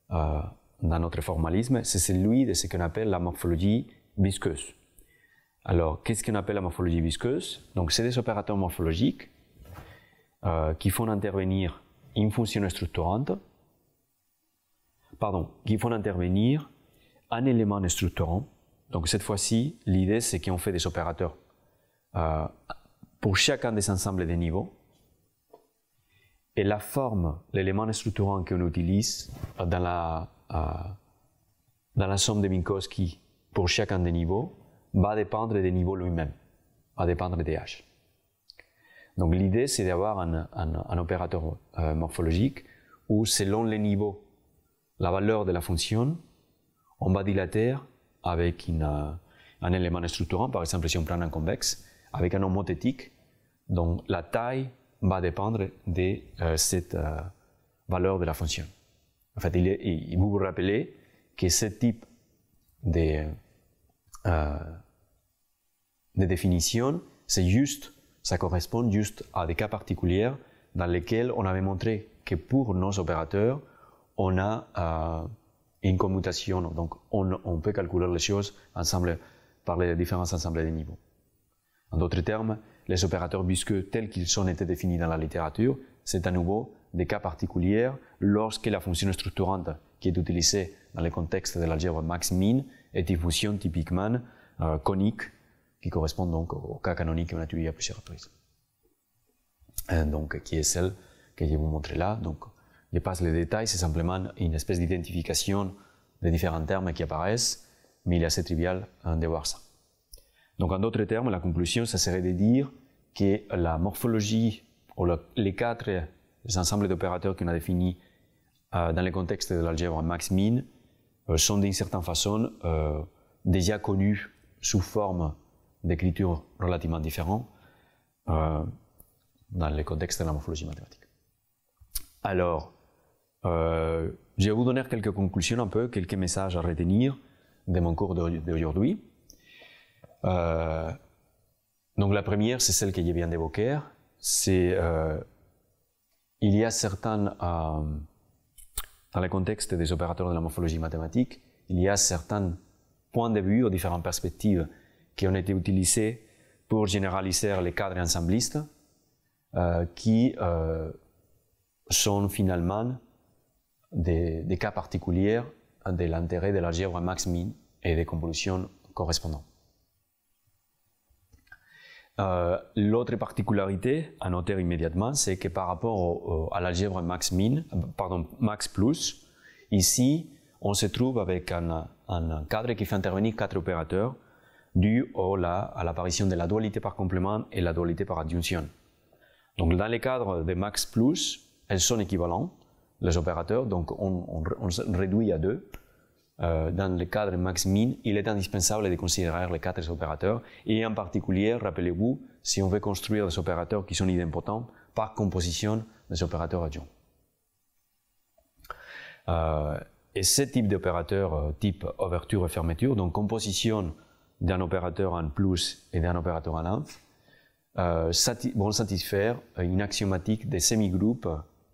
dans notre formalisme, c'est celui de ce qu'on appelle la morphologie visqueuse. Alors, qu'est-ce qu'on appelle la morphologie visqueuse? Donc, c'est des opérateurs morphologiques qui font intervenir une fonction structurante, qui font intervenir un élément structurant. Donc, cette fois-ci, l'idée, c'est qu'on fait des opérateurs pour chacun des ensembles des niveaux. Et la forme, l'élément structurant qu'on utilise dans la somme de Minkowski pour chacun des niveaux va dépendre des niveaux lui-même, va dépendre des H. Donc l'idée, c'est d'avoir un opérateur morphologique où, selon les niveaux, la valeur de la fonction, on va dilater avec un élément structurant. Par exemple, si on prend un convexe, avec un homothétique, dont la taille va dépendre de cette valeur de la fonction. En fait, vous vous rappelez que ce type de définition, ça correspond juste à des cas particuliers dans lesquels on avait montré que pour nos opérateurs, on a une commutation, donc on peut calculer les choses ensemble par les différents ensembles de niveaux. En d'autres termes, les opérateurs visqueux tels qu'ils ont été définis dans la littérature, c'est à nouveau des cas particuliers lorsque la fonction structurante qui est utilisée dans le contexte de l'algèbre max-min est une fonction typiquement conique qui correspond donc au cas canonique qu'on a étudié à plusieurs reprises. Donc, qui est celle que je vais vous montrer là. Donc, je passe les détails, c'est simplement une espèce d'identification des différents termes qui apparaissent, mais il est assez trivial de voir ça. Donc, en d'autres termes, la conclusion, ça serait de dire que la morphologie, ou les ensembles d'opérateurs qu'on a définis dans le contexte de l'algèbre max-min sont d'une certaine façon déjà connus sous forme d'écriture relativement différente dans le contexte de la morphologie mathématique. Alors, je vais vous donner quelques conclusions un peu, quelques messages à retenir de mon cours d'aujourd'hui. Donc la première, c'est celle que je viens d'évoquer, c'est il y a certains, dans le contexte des opérateurs de la morphologie mathématique, il y a certains points de vue ou différentes perspectives qui ont été utilisés pour généraliser les cadres ensemblistes qui sont finalement des cas particuliers de l'intérêt de l'algèbre max-min et des convolutions correspondantes. L'autre particularité à noter immédiatement, c'est que par rapport à l'algèbre max-plus, ici, on se trouve avec un cadre qui fait intervenir 4 opérateurs dû à l'apparition de la dualité par complément et la dualité par adjonction. Donc dans les cadres de max-plus, elles sont équivalentes, les opérateurs, donc on réduit à 2. Dans le cadre max-min, il est indispensable de considérer les 4 opérateurs et en particulier, rappelez-vous, si on veut construire des opérateurs qui sont idempotents, par composition des opérateurs adjoints. Et ce type d'opérateur, type ouverture et fermeture, donc composition d'un opérateur en plus et d'un opérateur en inf, vont satisfaire une axiomatique des semi-groupes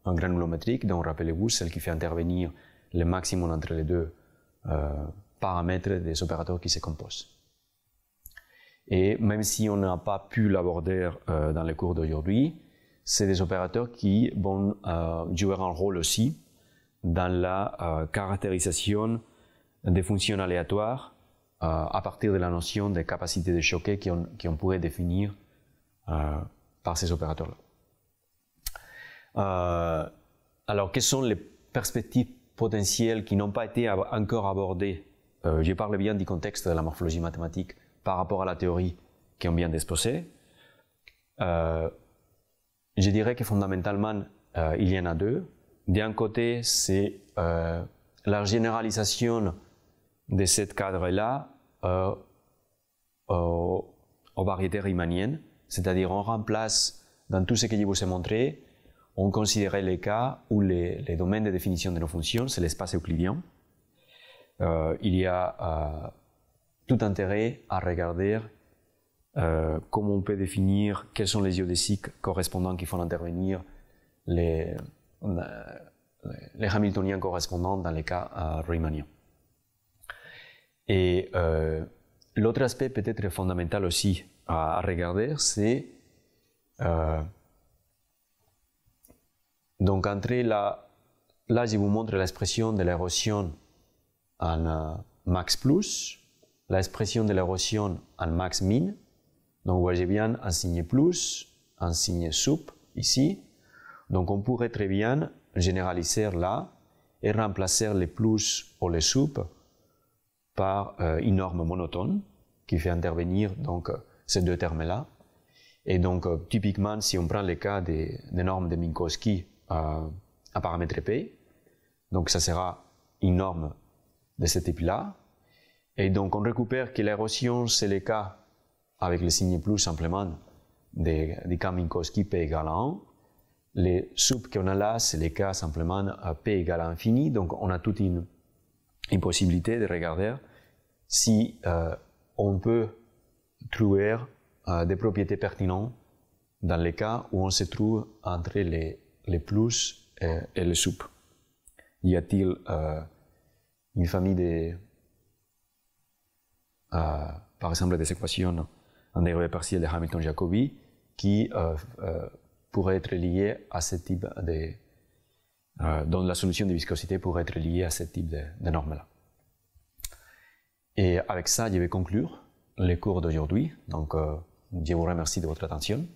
en granulométrique, donc rappelez-vous, celle qui fait intervenir le maximum entre les deux paramètres des opérateurs qui se composent. Et même si on n'a pas pu l'aborder dans le cours d'aujourd'hui, c'est des opérateurs qui vont jouer un rôle aussi dans la caractérisation des fonctions aléatoires à partir de la notion de capacité de choquer qu'on pourrait définir par ces opérateurs-là. Alors, quelles sont les perspectives potentielles qui n'ont pas été encore abordées? Je parle bien du contexte de la morphologie mathématique par rapport à la théorie qu'on vient d'exposer. Je dirais que fondamentalement, il y en a 2. D'un côté, c'est la généralisation de ce cadre-là aux variétés riemanniennes, c'est-à-dire on remplace dans tout ce que je vous ai montré, on considérait les cas où les domaines de définition de nos fonctions, c'est l'espace euclidien. Il y a tout intérêt à regarder comment on peut définir quels sont les géodésiques correspondants qui font intervenir les Hamiltoniens correspondants dans les cas riemanniens. Et l'autre aspect peut-être fondamental aussi à regarder, c'est donc entre là je vous montre l'expression de l'érosion en max plus, l'expression de l'érosion en max min. Donc vous voyez bien un signe plus, un signe sub ici. Donc on pourrait très bien généraliser là et remplacer les plus ou les sub par une norme monotone qui fait intervenir donc ces deux termes-là. Et donc typiquement, si on prend le cas des normes de Minkowski à paramètre P, donc ça sera une norme de ce type-là. Et donc on récupère que l'érosion, c'est le cas avec le signe plus simplement du cas Minkowski P égale à 1. Les sub qu'on a là, c'est le cas simplement P égale à infini. Donc on a toute une possibilité de regarder si on peut trouver des propriétés pertinentes dans les cas où on se trouve entre les plus et les sub. Y a-t-il une famille de, par exemple, des équations en dérivée partielle de Hamilton-Jacobi qui pourrait être liée à ce type de, dont la solution de viscosité pourrait être liée à ce type de normes-là. Et avec ça, je vais conclure le cours d'aujourd'hui. Donc, je vous remercie de votre attention.